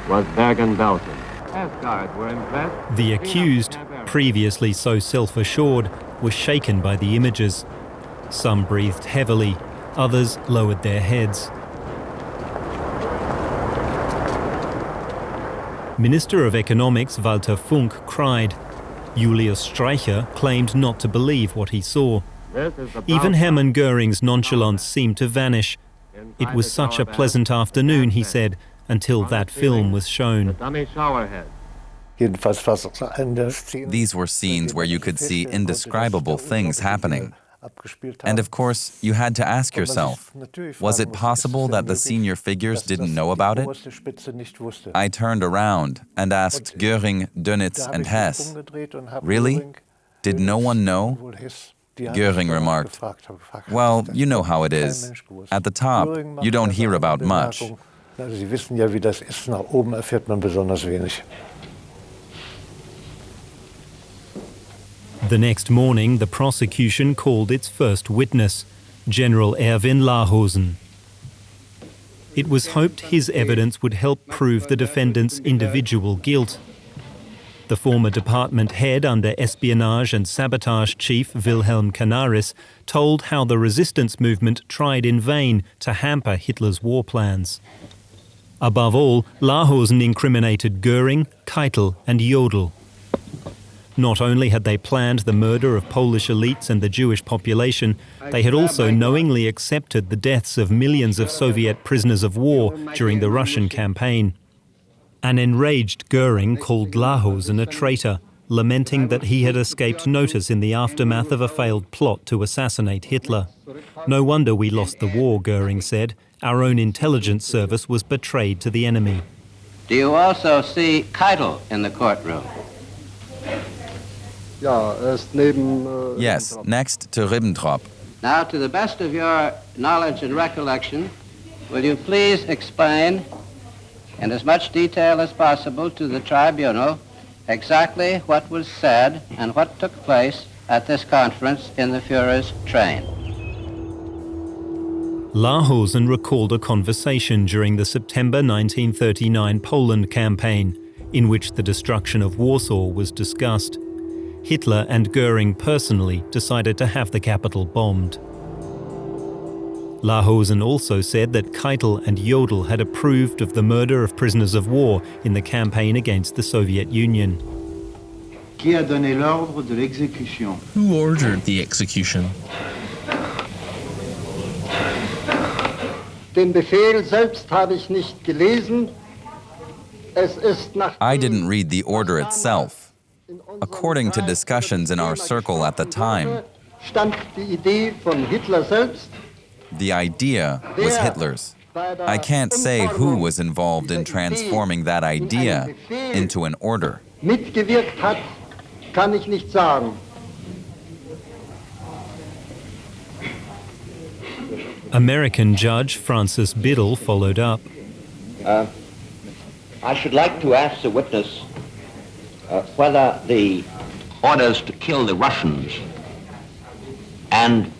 was Bergen-Belsen. As guards were impressed. The accused, previously so self-assured, was shaken by the images. Some breathed heavily, others lowered their heads. Minister of Economics Walter Funk cried. Julius Streicher claimed not to believe what he saw. Even Hermann Göring's nonchalance seemed to vanish. It was such a pleasant afternoon, he said, until that film was shown. These were scenes where you could see indescribable things happening. And of course, you had to ask yourself, was it possible that the senior figures didn't know about it? I turned around and asked Göring, Dönitz, and Hess, really? Did no one know? Göring remarked, well, you know how it is. At the top, you don't hear about much. The next morning, the prosecution called its first witness, General Erwin Lahosen. It was hoped his evidence would help prove the defendant's individual guilt. The former department head under espionage and sabotage chief Wilhelm Canaris told how the resistance movement tried in vain to hamper Hitler's war plans. Above all, Lahosen incriminated Göring, Keitel and Jodl. Not only had they planned the murder of Polish elites and the Jewish population, they had also knowingly accepted the deaths of millions of Soviet prisoners of war during the Russian campaign. An enraged Göring called Lahosen a traitor, lamenting that he had escaped notice in the aftermath of a failed plot to assassinate Hitler. No wonder we lost the war, Göring said. Our own intelligence service was betrayed to the enemy. Do you also see Keitel in the courtroom? Yes, next to Ribbentrop. Now, to the best of your knowledge and recollection, will you please explain in as much detail as possible to the tribunal exactly what was said and what took place at this conference in the Führer's train? Lahosen recalled a conversation during the September 1939 Poland campaign, in which the destruction of Warsaw was discussed. Hitler and Göring personally decided to have the capital bombed. Lahosen also said that Keitel and Jodl had approved of the murder of prisoners of war in the campaign against the Soviet Union. Who ordered the execution? Den Befehl selbst habe ich nicht gelesen. I didn't read the order itself. According to discussions in our circle at the time, the idea was Hitler's. I can't say who was involved in transforming that idea into an order. Mitgewirkt hat, kann ich nicht sagen. American judge Francis Biddle followed up. I should like to ask the witness whether the orders to kill the Russians and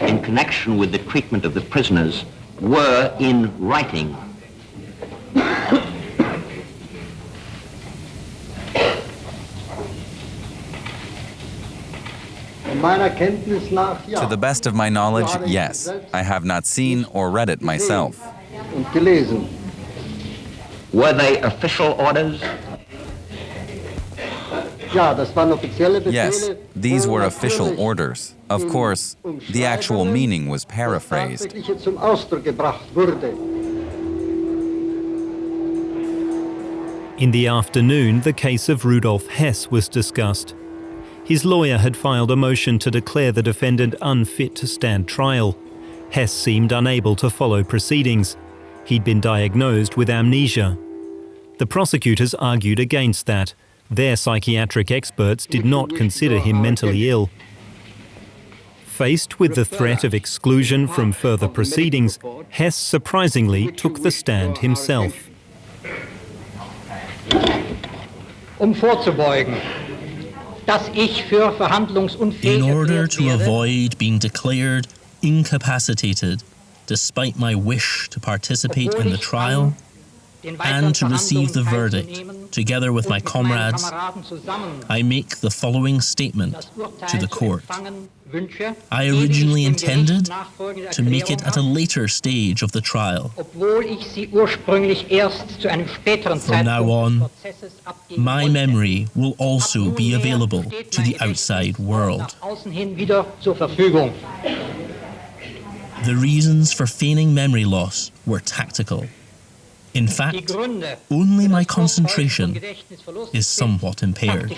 in connection with the treatment of the prisoners were in writing. To the best of my knowledge, yes. I have not seen or read it myself. Were they official orders? Yes, these were official orders. Of course, the actual meaning was paraphrased. In the afternoon, the case of Rudolf Hess was discussed. His lawyer had filed a motion to declare the defendant unfit to stand trial. Hess seemed unable to follow proceedings. He'd been diagnosed with amnesia. The prosecutors argued against that. Their psychiatric experts did not consider him mentally ill. Faced with the threat of exclusion from further proceedings, Hess surprisingly took the stand himself. In order to avoid being declared incapacitated, despite my wish to participate in the trial, and to receive the verdict, together with my comrades, I make the following statement to the court. I originally intended to make it at a later stage of the trial. From now on, my memory will also be available to the outside world. The reasons for feigning memory loss were tactical. In fact, only my concentration is somewhat impaired.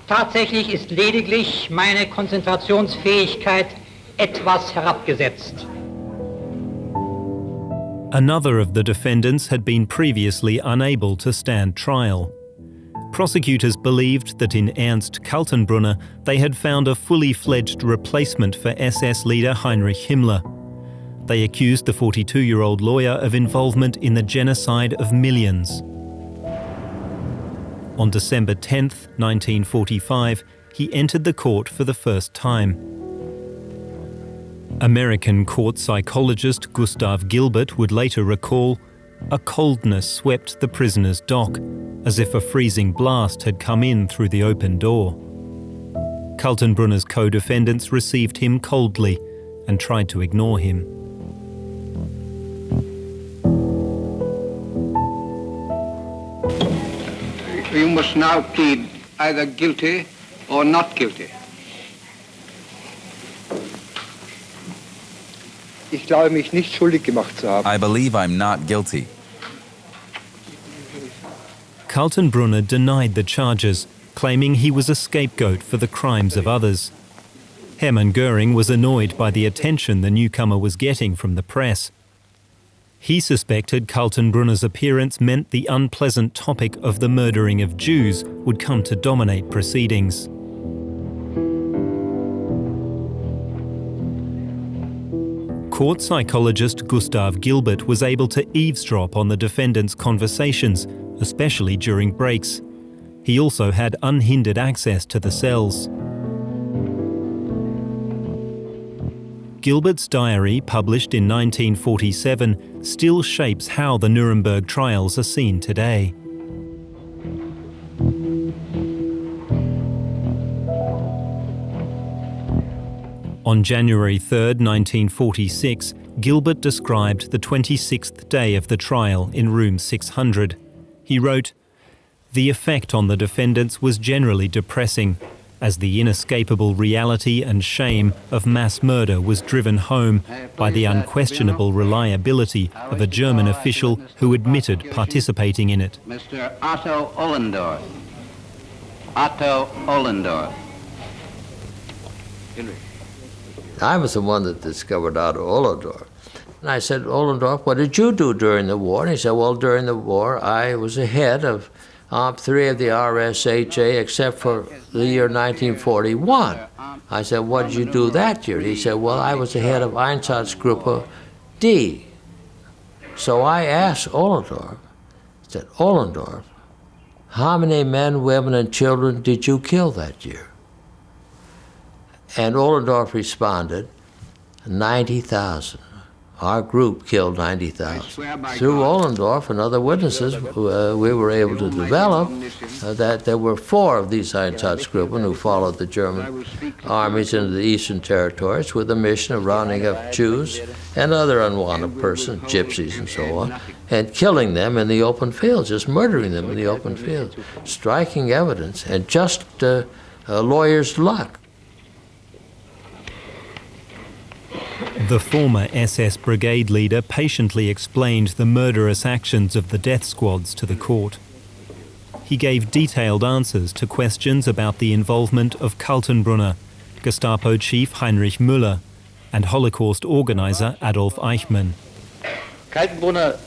Tatsächlich ist lediglich meine Konzentrationsfähigkeit etwas herabgesetzt. Another of the defendants had been previously unable to stand trial. Prosecutors believed that in Ernst Kaltenbrunner they had found a fully fledged replacement for SS leader Heinrich Himmler. They accused the 42-year-old lawyer of involvement in the genocide of millions. On December 10, 1945, he entered the court for the first time. American court psychologist Gustav Gilbert would later recall, a coldness swept the prisoner's dock, as if a freezing blast had come in through the open door. Kaltenbrunner's co-defendants received him coldly and tried to ignore him. You must now plead either guilty or not guilty. Ich glaube, mich nicht schuldig gemacht zu haben. I believe I'm not guilty. Kaltenbrunner denied the charges, claiming he was a scapegoat for the crimes of others. Hermann Göring was annoyed by the attention the newcomer was getting from the press. He suspected Kaltenbrunner's appearance meant the unpleasant topic of the murdering of Jews would come to dominate proceedings. Court psychologist Gustav Gilbert was able to eavesdrop on the defendants' conversations, especially during breaks. He also had unhindered access to the cells. Gilbert's diary, published in 1947, still shapes how the Nuremberg trials are seen today. On January 3, 1946, Gilbert described the 26th day of the trial in room 600. He wrote, "The effect on the defendants was generally depressing, as the inescapable reality and shame of mass murder was driven home by the unquestionable reliability of a German official who admitted participating in it." Mr. Otto Ollendorf. Otto Ollendorf. I was the one that discovered Otto Ollendorf. And I said, "Ollendorf, what did you do during the war?" And he said, "Well, during the war, I was the head of Op 3 of the RSHA, except for the year 1941. I said, "What did you do that year?" He said, "Well, I was the head of Einsatzgruppe D." So I asked Ollendorf, I said, "Ollendorf, how many men, women, and children did you kill that year?" And Ollendorf responded, 90,000. Our group killed 90,000. Through Ollendorf and other witnesses, we were able to develop that there were 4 of these Einsatzgruppen who followed the German armies into the eastern territories with the mission of rounding up Jews and other unwanted persons, gypsies and so on, and killing them in the open field, just murdering them in the open field. Striking evidence and just a lawyer's luck. The former SS brigade leader patiently explained the murderous actions of the death squads to the court. He gave detailed answers to questions about the involvement of Kaltenbrunner, Gestapo chief Heinrich Müller, and Holocaust organizer Adolf Eichmann. Kaltenbrunner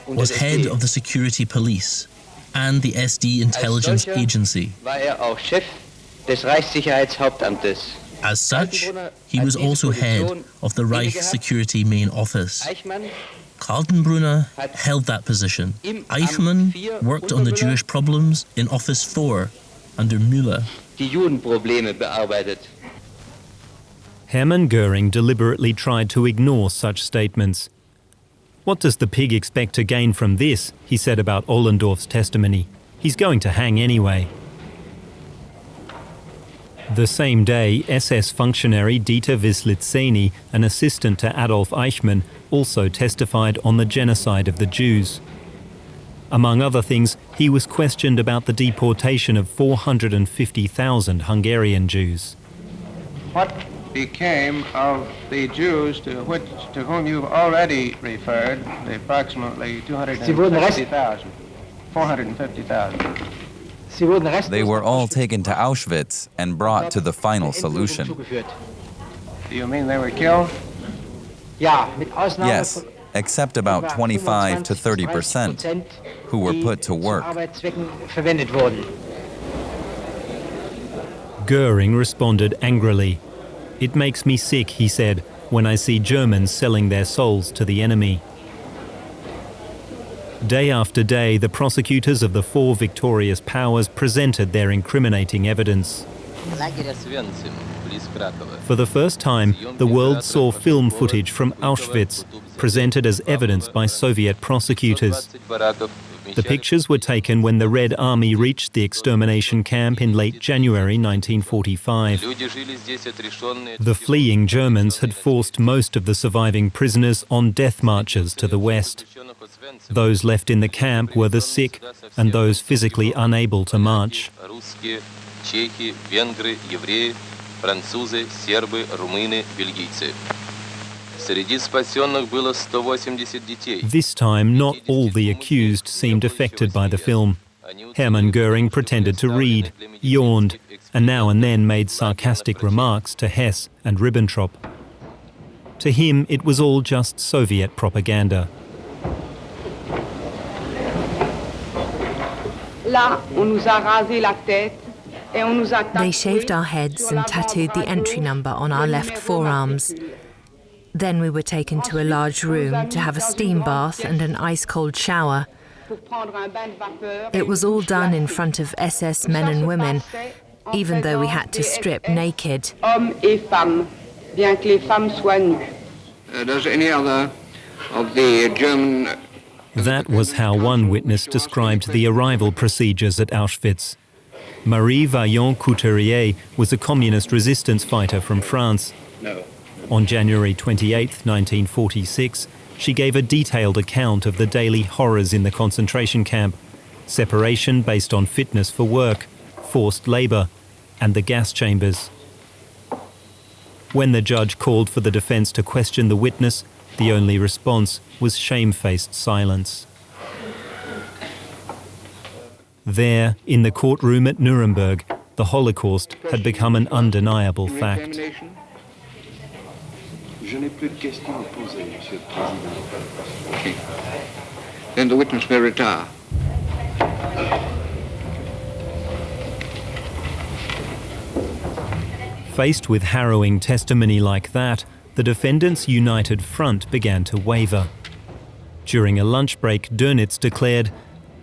was head of the security police and the SD intelligence agency. As such, he was also head of the Reich Security Main Office. Kaltenbrunner held that position. Eichmann worked on the Jewish problems in Office 4 under Müller. Hermann Göring deliberately tried to ignore such statements. "What does the pig expect to gain from this?" he said about Ollendorf's testimony. "He's going to hang anyway." The same day, SS functionary Dieter Wislitzeny, an assistant to Adolf Eichmann, also testified on the genocide of the Jews. Among other things, he was questioned about the deportation of 450,000 Hungarian Jews. What became of the Jews to whom you've already referred, the approximately 250,000, 450,000? They were all taken to Auschwitz and brought to the final solution. Do you mean they were killed? Yes, except about 25 to 30% who were put to work. Goering responded angrily. "It makes me sick," he said, "when I see Germans selling their souls to the enemy." Day after day, the prosecutors of the four victorious powers presented their incriminating evidence. For the first time, the world saw film footage from Auschwitz, presented as evidence by Soviet prosecutors. The pictures were taken when the Red Army reached the extermination camp in late January 1945. The fleeing Germans had forced most of the surviving prisoners on death marches to the west. Those left in the camp were the sick and those physically unable to march. This time, not all the accused seemed affected by the film. Hermann Göring pretended to read, yawned, and now and then made sarcastic remarks to Hess and Ribbentrop. To him, it was all just Soviet propaganda. They shaved our heads and tattooed the entry number on our left forearms. Then we were taken to a large room to have a steam bath and an ice-cold shower. It was all done in front of SS men and women, even though we had to strip naked. Does any other of the German... That was how one witness described the arrival procedures at Auschwitz. Marie Vaillant-Couturier was a communist resistance fighter from France. No. On January 28, 1946, she gave a detailed account of the daily horrors in the concentration camp: separation based on fitness for work, forced labor, and the gas chambers. When the judge called for the defense to question the witness, the only response was shamefaced silence. There, in the courtroom at Nuremberg, the Holocaust had become an undeniable fact. Then the witness may retire. Faced with harrowing testimony like that, the defendants' united front began to waver. During a lunch break, Dönitz declared,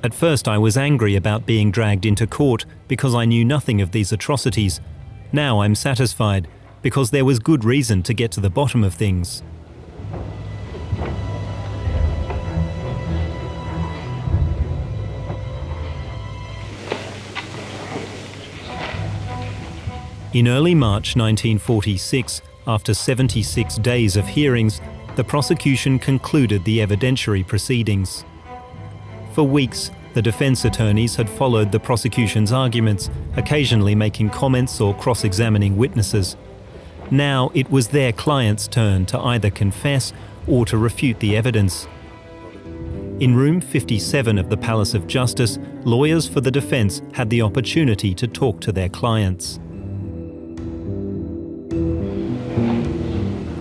"At first I was angry about being dragged into court because I knew nothing of these atrocities. Now I'm satisfied, because there was good reason to get to the bottom of things." In early March 1946, after 76 days of hearings, the prosecution concluded the evidentiary proceedings. For weeks, the defense attorneys had followed the prosecution's arguments, occasionally making comments or cross-examining witnesses. Now it was their client's turn to either confess or to refute the evidence. In room 57 of the Palace of Justice, lawyers for the defense had the opportunity to talk to their clients.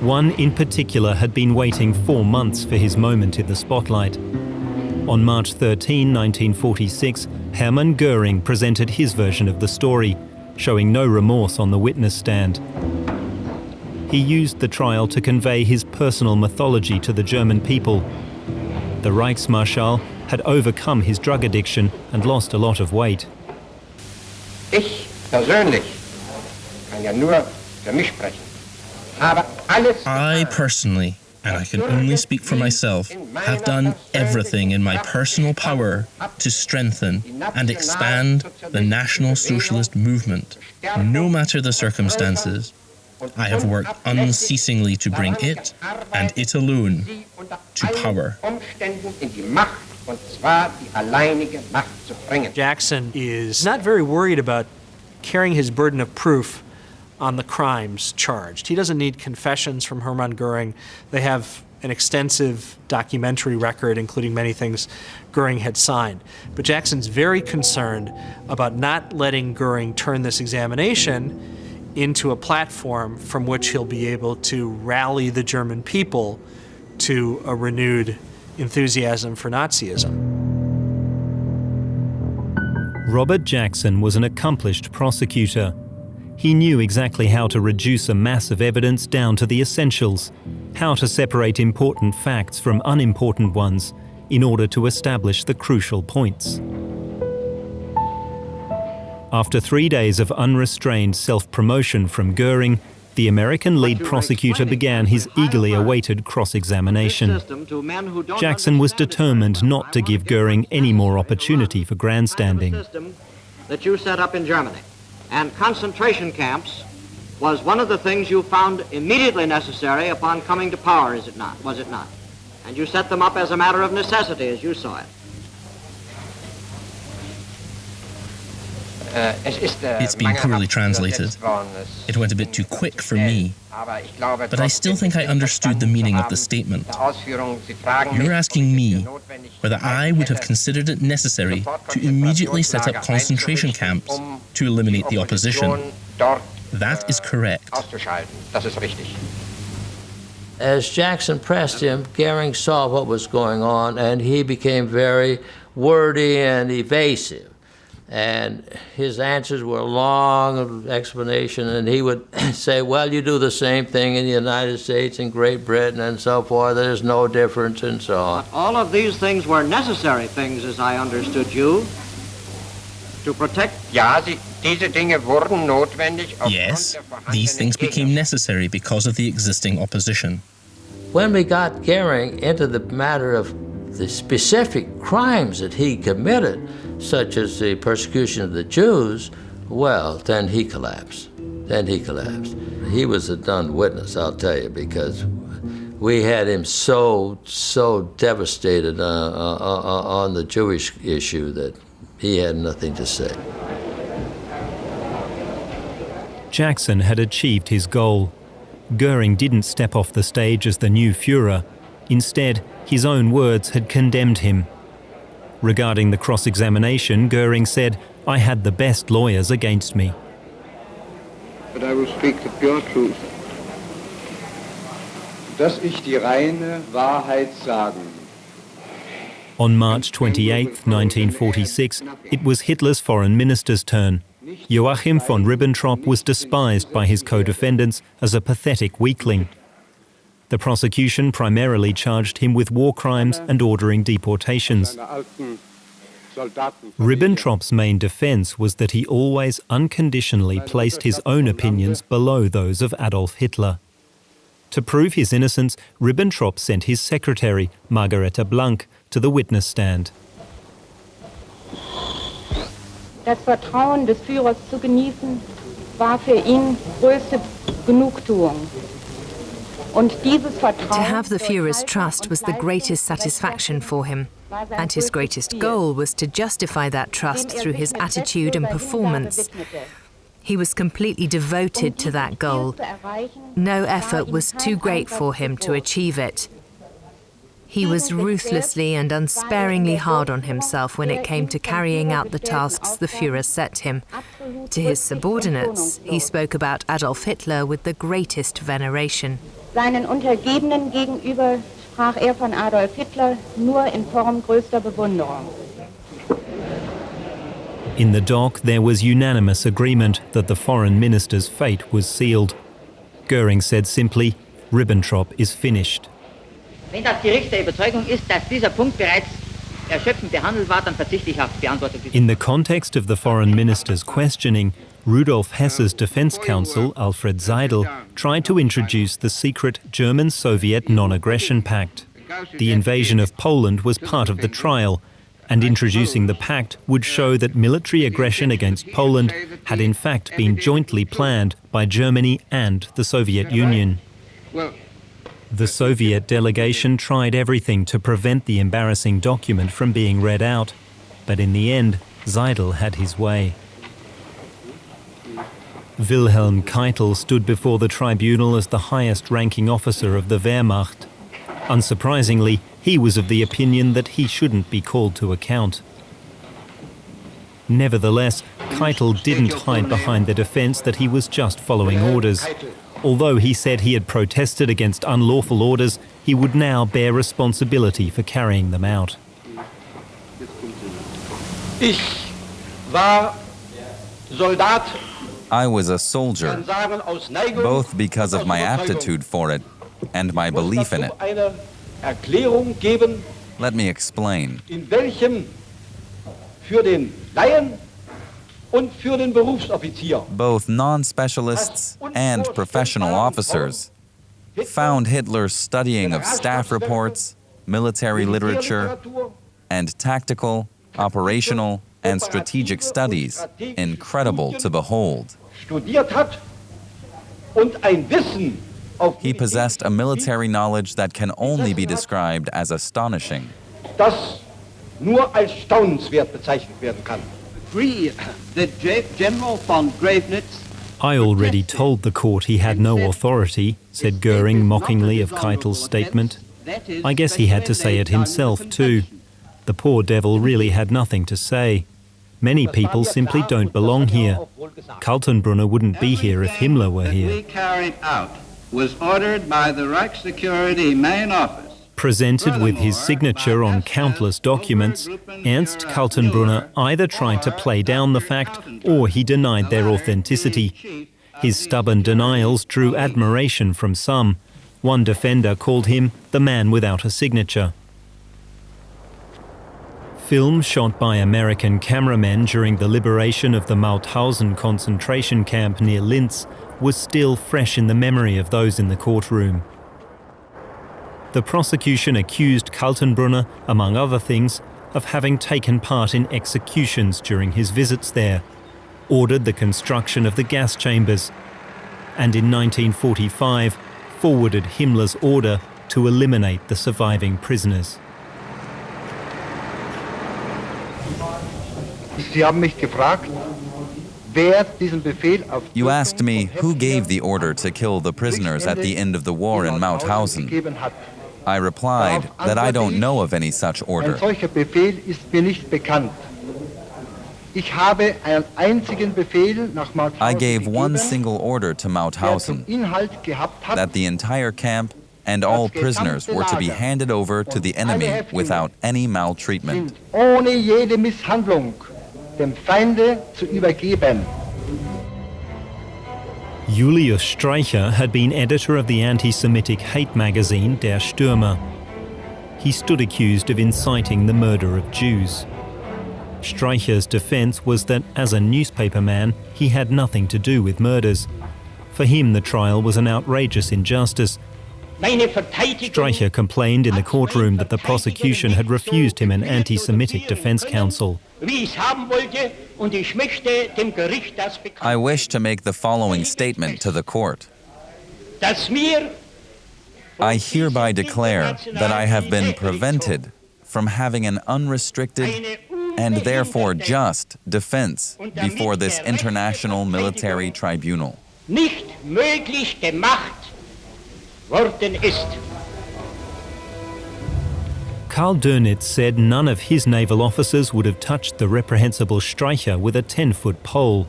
One in particular had been waiting 4 months for his moment in the spotlight. On March 13, 1946, Hermann Göring presented his version of the story, showing no remorse on the witness stand. He used the trial to convey his personal mythology to the German people. The Reichsmarschall had overcome his drug addiction and lost a lot of weight. Ich persönlich kann ja nur für mich sprechen. I personally, and I can only speak for myself, have done everything in my personal power to strengthen and expand the National Socialist movement, no matter the circumstances. I have worked unceasingly to bring it, and it alone, to power. Jackson is not very worried about carrying his burden of proof on the crimes charged. He doesn't need confessions from Hermann Göring. They have an extensive documentary record, including many things Göring had signed. But Jackson's very concerned about not letting Göring turn this examination into a platform from which he'll be able to rally the German people to a renewed enthusiasm for Nazism. Robert Jackson was an accomplished prosecutor. He knew exactly how to reduce a mass of evidence down to the essentials, how to separate important facts from unimportant ones in order to establish the crucial points. After 3 days of unrestrained self-promotion from Göring, the American lead prosecutor began his eagerly awaited cross-examination. Jackson was determined not to give Göring any more opportunity for grandstanding. That you set up in Germany. And concentration camps was one of the things you found immediately necessary upon coming to power, is it not? Was it not? And you set them up as a matter of necessity, as you saw it. It's been poorly translated. It went a bit too quick for me. But I still think I understood the meaning of the statement. You're asking me whether I would have considered it necessary to immediately set up concentration camps to eliminate the opposition. That is correct. As Jackson pressed him, Göring saw what was going on, and he became very wordy and evasive. And his answers were long explanation, and he would say, well, you do the same thing in the United States and Great Britain and so forth, there's no difference and so on. But all of these things were necessary things, as I understood you, to protect... Yes, these things became necessary because of the existing opposition. When we got Göring into the matter of the specific crimes that he committed, such as the persecution of the Jews, well, then he collapsed. He was a done witness, I'll tell you, because we had him so devastated on the Jewish issue that he had nothing to say. Jackson had achieved his goal. Göring didn't step off the stage as the new Führer. Instead, his own words had condemned him. Regarding the cross-examination, Göring said, I had the best lawyers against me. But I will speak the pure truth. Dass ich die reine Wahrheit sagen. On March 28, 1946, it was Hitler's foreign minister's turn. Joachim von Ribbentrop was despised by his co-defendants as a pathetic weakling. The prosecution primarily charged him with war crimes and ordering deportations. Ribbentrop's main defense was that he always unconditionally placed his own opinions below those of Adolf Hitler. To prove his innocence, Ribbentrop sent his secretary, Margarete Blank, to the witness stand. Das Vertrauen des Führers zu genießen, war für ihn größte Genugtuung. To have the Führer's trust was the greatest satisfaction for him, and his greatest goal was to justify that trust through his attitude and performance. He was completely devoted to that goal. No effort was too great for him to achieve it. He was ruthlessly and unsparingly hard on himself when it came to carrying out the tasks the Führer set him. To his subordinates, he spoke about Adolf Hitler with the greatest veneration. Seinen Untergebenen gegenüber sprach von Adolf Hitler nur in Form größter Bewunderung. In the dock, there was unanimous agreement that the foreign minister's fate was sealed. Göring said simply, Ribbentrop is finished. Wenn das Gericht der Überzeugung ist, dass dieser Punkt bereits erschöpfend behandelt war, dann verzichte ich auf die Antwort. In the context of the foreign minister's questioning, Rudolf Hess's defense counsel, Alfred Seidel, tried to introduce the secret German-Soviet non-aggression pact. The invasion of Poland was part of the trial, and introducing the pact would show that military aggression against Poland had in fact been jointly planned by Germany and the Soviet Union. The Soviet delegation tried everything to prevent the embarrassing document from being read out, but in the end, Seidel had his way. Wilhelm Keitel stood before the tribunal as the highest-ranking officer of the Wehrmacht. Unsurprisingly, he was of the opinion that he shouldn't be called to account. Nevertheless, Keitel didn't hide behind the defense that he was just following orders. Although he said he had protested against unlawful orders, he would now bear responsibility for carrying them out. I was a soldier, both because of my aptitude for it and my belief in it. Let me explain. Both non-specialists and professional officers found Hitler's studying of staff reports, military literature, and tactical, operational, and strategic studies incredible to behold. He possessed a military knowledge that can only be described as astonishing. I already told the court he had no authority, said Goering mockingly of Keitel's statement. I guess he had to say it himself too. The poor devil really had nothing to say. Many people simply don't belong here. Kaltenbrunner wouldn't be here if Himmler were here. Carried out was ordered by the Reichssecurity main office. Presented with his signature on countless documents, Ernst Kaltenbrunner either tried to play down the fact or he denied their authenticity. His stubborn denials drew admiration from some. One defender called him the man without a signature. Film shot by American cameramen during the liberation of the Mauthausen concentration camp near Linz was still fresh in the memory of those in the courtroom. The prosecution accused Kaltenbrunner, among other things, of having taken part in executions during his visits there, ordered the construction of the gas chambers, and in 1945 forwarded Himmler's order to eliminate the surviving prisoners. You asked me who gave the order to kill the prisoners at the end of the war in Mauthausen. I replied that I don't know of any such order. I gave one single order to Mauthausen, that the entire camp and all prisoners were to be handed over to the enemy without any maltreatment. Julius Streicher had been editor of the anti-Semitic hate magazine Der Stürmer. He stood accused of inciting the murder of Jews. Streicher's defense was that, as a newspaperman, he had nothing to do with murders. For him, the trial was an outrageous injustice. Streicher complained in the courtroom that the prosecution had refused him an anti-Semitic defense counsel. I wish to make the following statement to the court. I hereby declare that I have been prevented from having an unrestricted and therefore just defense before this international military tribunal. Karl Dönitz said none of his naval officers would have touched the reprehensible Streicher with a 10-foot pole.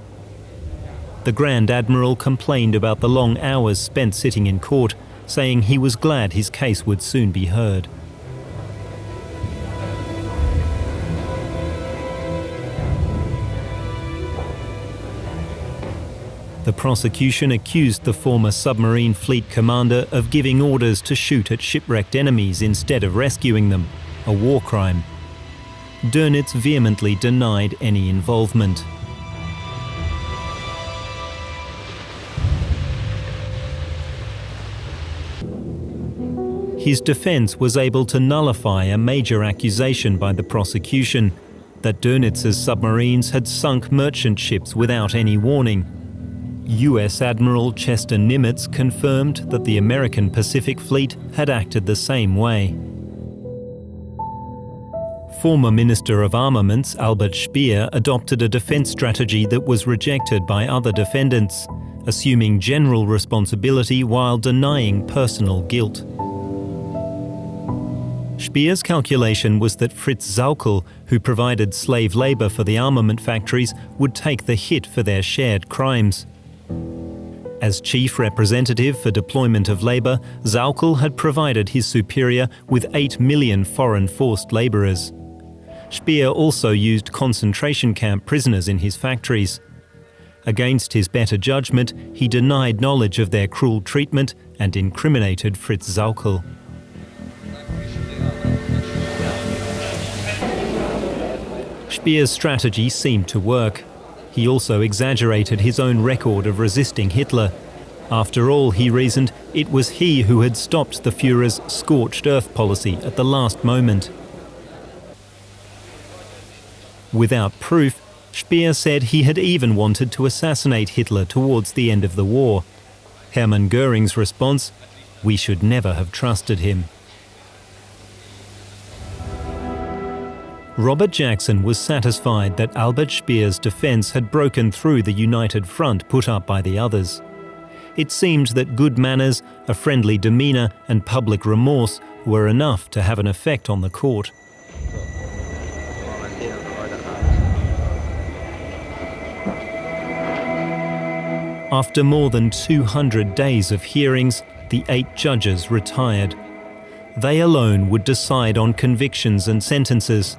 The Grand Admiral complained about the long hours spent sitting in court, saying he was glad his case would soon be heard. The prosecution accused the former submarine fleet commander of giving orders to shoot at shipwrecked enemies instead of rescuing them, a war crime. Dönitz vehemently denied any involvement. His defense was able to nullify a major accusation by the prosecution that Dönitz's submarines had sunk merchant ships without any warning. US Admiral Chester Nimitz confirmed that the American Pacific Fleet had acted the same way. Former Minister of Armaments Albert Speer adopted a defense strategy that was rejected by other defendants, assuming general responsibility while denying personal guilt. Speer's calculation was that Fritz Sauckel, who provided slave labor for the armament factories, would take the hit for their shared crimes. As chief representative for deployment of labor, Sauckel had provided his superior with 8 million foreign forced laborers. Speer also used concentration camp prisoners in his factories. Against his better judgment, he denied knowledge of their cruel treatment and incriminated Fritz Sauckel. Speer's strategy seemed to work. He also exaggerated his own record of resisting Hitler. After all, he reasoned, it was he who had stopped the Führer's scorched earth policy at the last moment. Without proof, Speer said he had even wanted to assassinate Hitler towards the end of the war. Hermann Göring's response, "We should never have trusted him." Robert Jackson was satisfied that Albert Speer's defense had broken through the united front put up by the others. It seemed that good manners, a friendly demeanor, and public remorse were enough to have an effect on the court. After more than 200 days of hearings, the 8 judges retired. They alone would decide on convictions and sentences.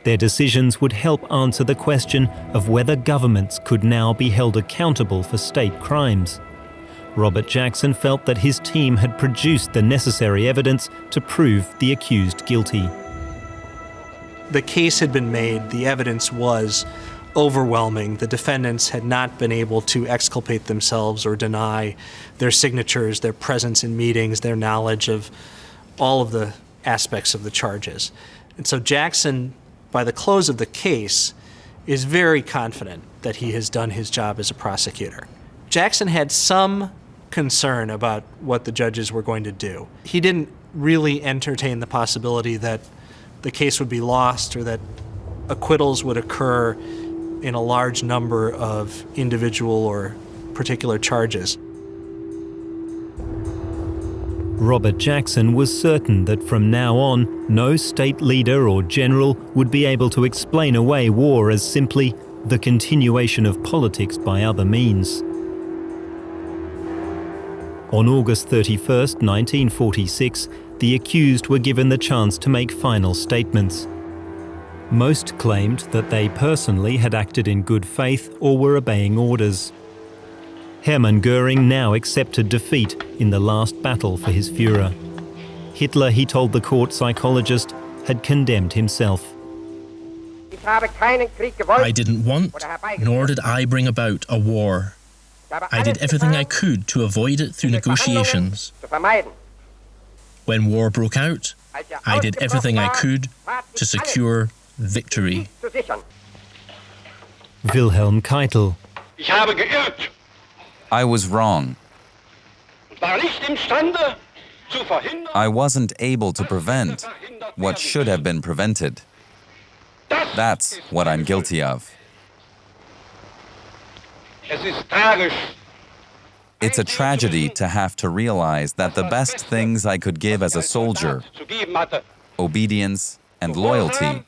Their decisions would help answer the question of whether governments could now be held accountable for state crimes. Robert Jackson felt that his team had produced the necessary evidence to prove the accused guilty. The case had been made, the evidence was overwhelming. The defendants had not been able to exculpate themselves or deny their signatures, their presence in meetings, their knowledge of all of the aspects of the charges. And so Jackson, by the close of the case, is very confident that he has done his job as a prosecutor. Jackson had some concern about what the judges were going to do. He didn't really entertain the possibility that the case would be lost or that acquittals would occur in a large number of individual or particular charges. Robert Jackson was certain that from now on, no state leader or general would be able to explain away war as simply the continuation of politics by other means. On August 31, 1946, the accused were given the chance to make final statements. Most claimed that they personally had acted in good faith or were obeying orders. Hermann Göring now accepted defeat in the last battle for his Führer. Hitler, he told the court psychologist, had condemned himself. I didn't want, nor did I bring about a war. I did everything I could to avoid it through negotiations. When war broke out, I did everything I could to secure victory. Wilhelm Keitel. I was wrong. I wasn't able to prevent what should have been prevented. That's what I'm guilty of. It's a tragedy to have to realize that the best things I could give as a soldier, obedience and loyalty,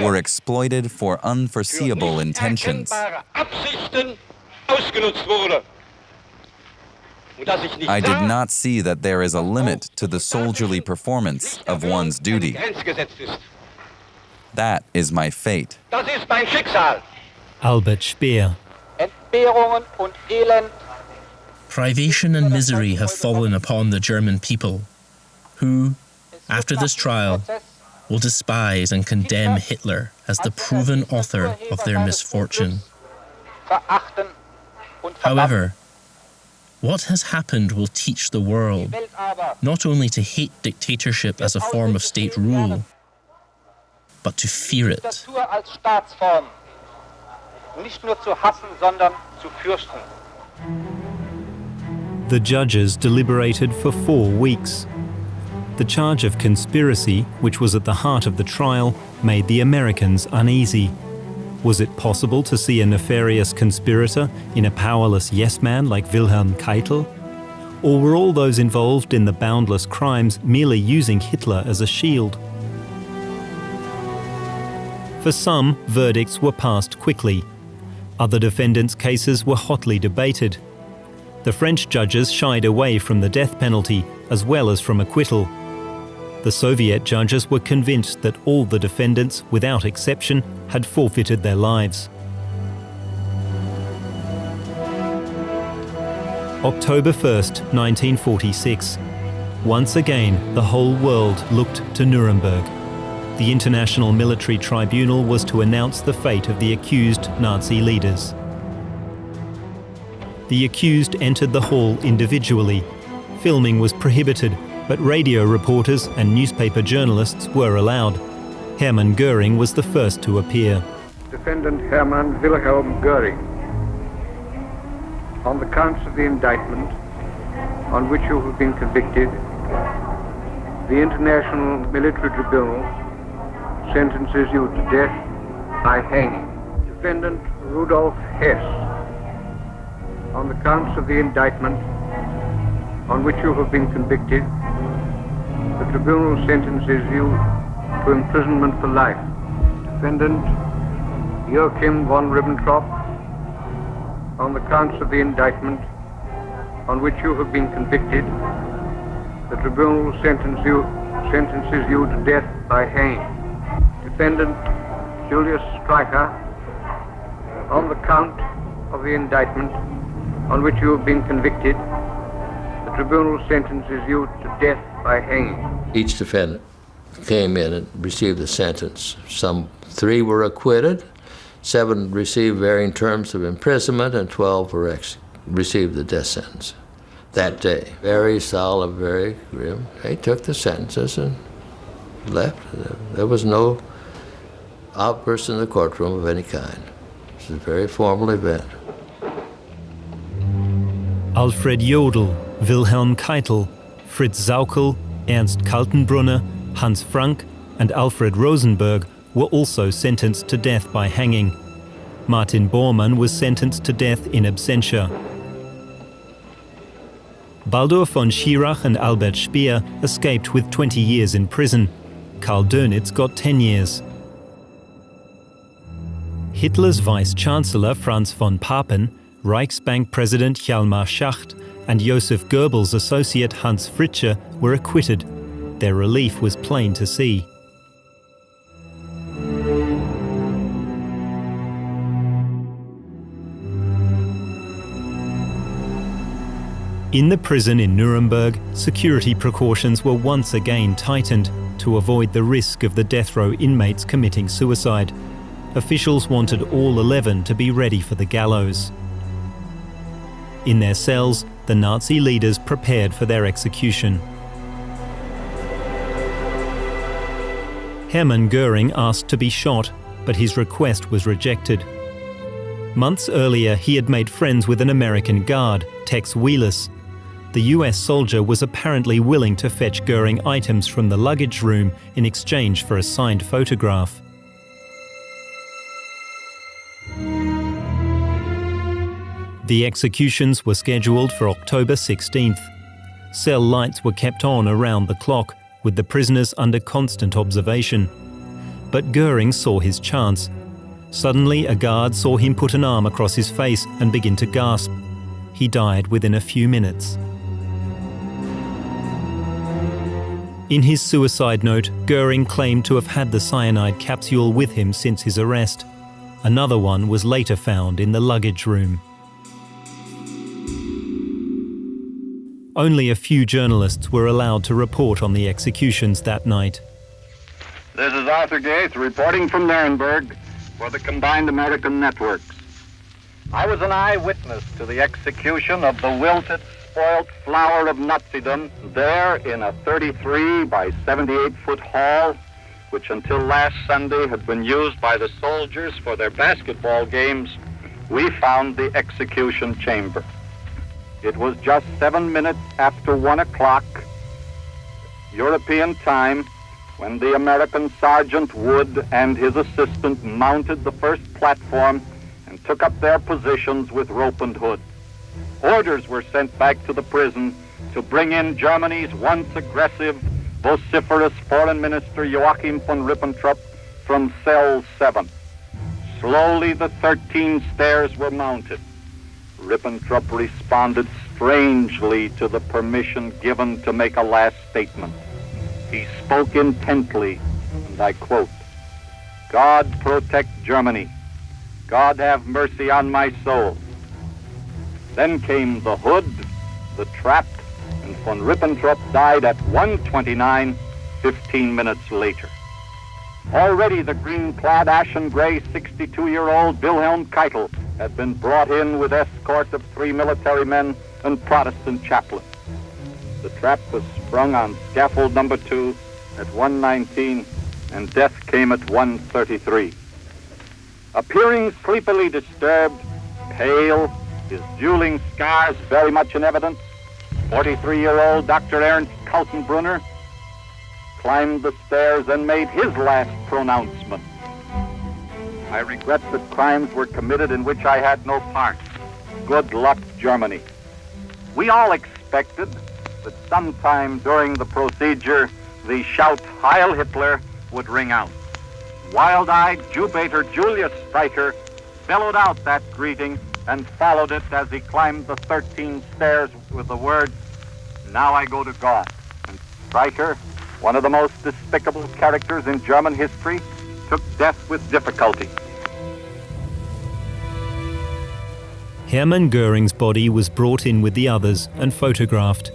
were exploited for unforeseeable intentions. I did not see that there is a limit to the soldierly performance of one's duty. That is my fate. Albert Speer. Privation and misery have fallen upon the German people, who, after this trial, will despise and condemn Hitler as the proven author of their misfortune. However, what has happened will teach the world not only to hate dictatorship as a form of state rule, but to fear it. The judges deliberated for 4 weeks. The charge of conspiracy, which was at the heart of the trial, made the Americans uneasy. Was it possible to see a nefarious conspirator in a powerless yes-man like Wilhelm Keitel? Or were all those involved in the boundless crimes merely using Hitler as a shield? For some, verdicts were passed quickly. Other defendants' cases were hotly debated. The French judges shied away from the death penalty as well as from acquittal. The Soviet judges were convinced that all the defendants, without exception, had forfeited their lives. October 1st, 1946. Once again, the whole world looked to Nuremberg. The International Military Tribunal was to announce the fate of the accused Nazi leaders. The accused entered the hall individually. Filming was prohibited, but radio reporters and newspaper journalists were allowed. Hermann Göring was the first to appear. Defendant Hermann Wilhelm Göring, on the counts of the indictment on which you have been convicted, the International Military Tribunal sentences you to death by hanging. Defendant Rudolf Hess, on the counts of the indictment on which you have been convicted, the tribunal sentences you to imprisonment for life. Defendant Joachim von Ribbentrop, on the counts of the indictment on which you have been convicted, the tribunal sentences you to death by hanging. Defendant Julius Streicher, on the count of the indictment on which you have been convicted, the tribunal sentences you to death by hanging. Each defendant came in and received a sentence. Some 3 were acquitted, 7 received varying terms of imprisonment, and 12 received the death sentence that day. Very solemn, very grim. They took the sentences and left. There was no outburst in the courtroom of any kind. It was a very formal event. Alfred Jodl, Wilhelm Keitel, Fritz Sauckel, Ernst Kaltenbrunner, Hans Frank and Alfred Rosenberg were also sentenced to death by hanging. Martin Bormann was sentenced to death in absentia. Baldur von Schirach and Albert Speer escaped with 20 years in prison. Karl Dönitz got 10 years. Hitler's Vice-Chancellor Franz von Papen, Reichsbank President Hjalmar Schacht and Joseph Goebbels' associate Hans Fritzsche were acquitted. Their relief was plain to see. In the prison in Nuremberg, security precautions were once again tightened to avoid the risk of the death row inmates committing suicide. Officials wanted all 11 to be ready for the gallows. In their cells, the Nazi leaders prepared for their execution. Hermann Göring asked to be shot, but his request was rejected. Months earlier, he had made friends with an American guard, Tex Wheelis. The US soldier was apparently willing to fetch Göring items from the luggage room in exchange for a signed photograph. The executions were scheduled for October 16th. Cell lights were kept on around the clock, with the prisoners under constant observation. But Göring saw his chance. Suddenly, a guard saw him put an arm across his face and begin to gasp. He died within a few minutes. In his suicide note, Göring claimed to have had the cyanide capsule with him since his arrest. Another one was later found in the luggage room. Only a few journalists were allowed to report on the executions that night. This is Arthur Gates reporting from Nuremberg for the Combined American Networks. I was an eyewitness to the execution of the wilted, spoiled flower of Nazism there in a 33 by 78-foot hall, which until last Sunday had been used by the soldiers for their basketball games. We found the execution chamber. It was just 7 minutes after 1 o'clock European time when the American Sergeant Wood and his assistant mounted the first platform and took up their positions with rope and hood. Orders were sent back to the prison to bring in Germany's once aggressive, vociferous Foreign Minister Joachim von Ribbentrop from cell 7. Slowly the 13 stairs were mounted. Ribbentrop responded strangely to the permission given to make a last statement. He spoke intently, and I quote, "God protect Germany. God have mercy on my soul." Then came the hood, the trap, and von Ribbentrop died at 1:29, 15 minutes later. Already the green-clad, ashen-gray 62-year-old Wilhelm Keitel had been brought in with escort of 3 military men and Protestant chaplains. The trap was sprung on scaffold number 2 at 1:19, and death came at 1:33. Appearing sleepily disturbed, pale, his dueling scars very much in evidence, 43-year-old Dr. Ernst Kaltenbrunner climbed the stairs and made his last pronouncement. "I regret that crimes were committed in which I had no part. Good luck, Germany." We all expected that sometime during the procedure, the shout "Heil Hitler" would ring out. Wild-eyed Jew-baiter Julius Streicher bellowed out that greeting and followed it as he climbed the 13 stairs with the words, "Now I go to God." And Streicher, one of the most despicable characters in German history, took death with difficulty. Hermann Göring's body was brought in with the others and photographed.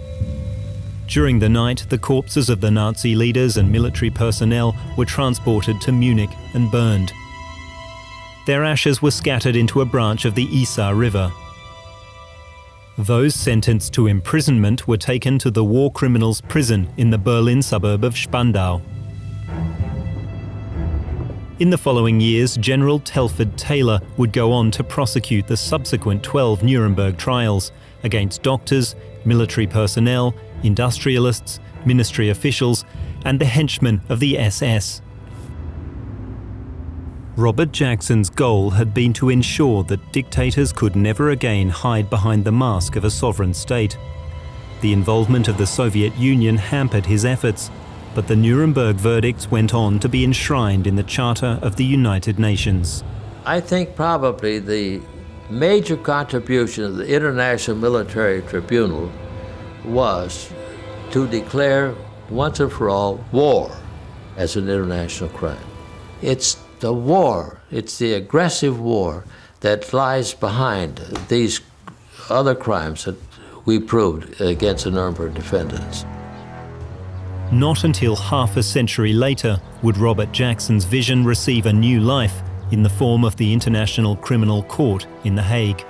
During the night, the corpses of the Nazi leaders and military personnel were transported to Munich and burned. Their ashes were scattered into a branch of the Isar River. Those sentenced to imprisonment were taken to the war criminals' prison in the Berlin suburb of Spandau. In the following years, General Telford Taylor would go on to prosecute the subsequent 12 Nuremberg trials against doctors, military personnel, industrialists, ministry officials, and the henchmen of the SS. Robert Jackson's goal had been to ensure that dictators could never again hide behind the mask of a sovereign state. The involvement of the Soviet Union hampered his efforts, but the Nuremberg verdicts went on to be enshrined in the Charter of the United Nations. I think probably the major contribution of the International Military Tribunal was to declare once and for all war as an international crime. It's the war, it's the aggressive war that lies behind these other crimes that we proved against the Nuremberg defendants. Not until half a century later would Robert Jackson's vision receive a new life in the form of the International Criminal Court in The Hague.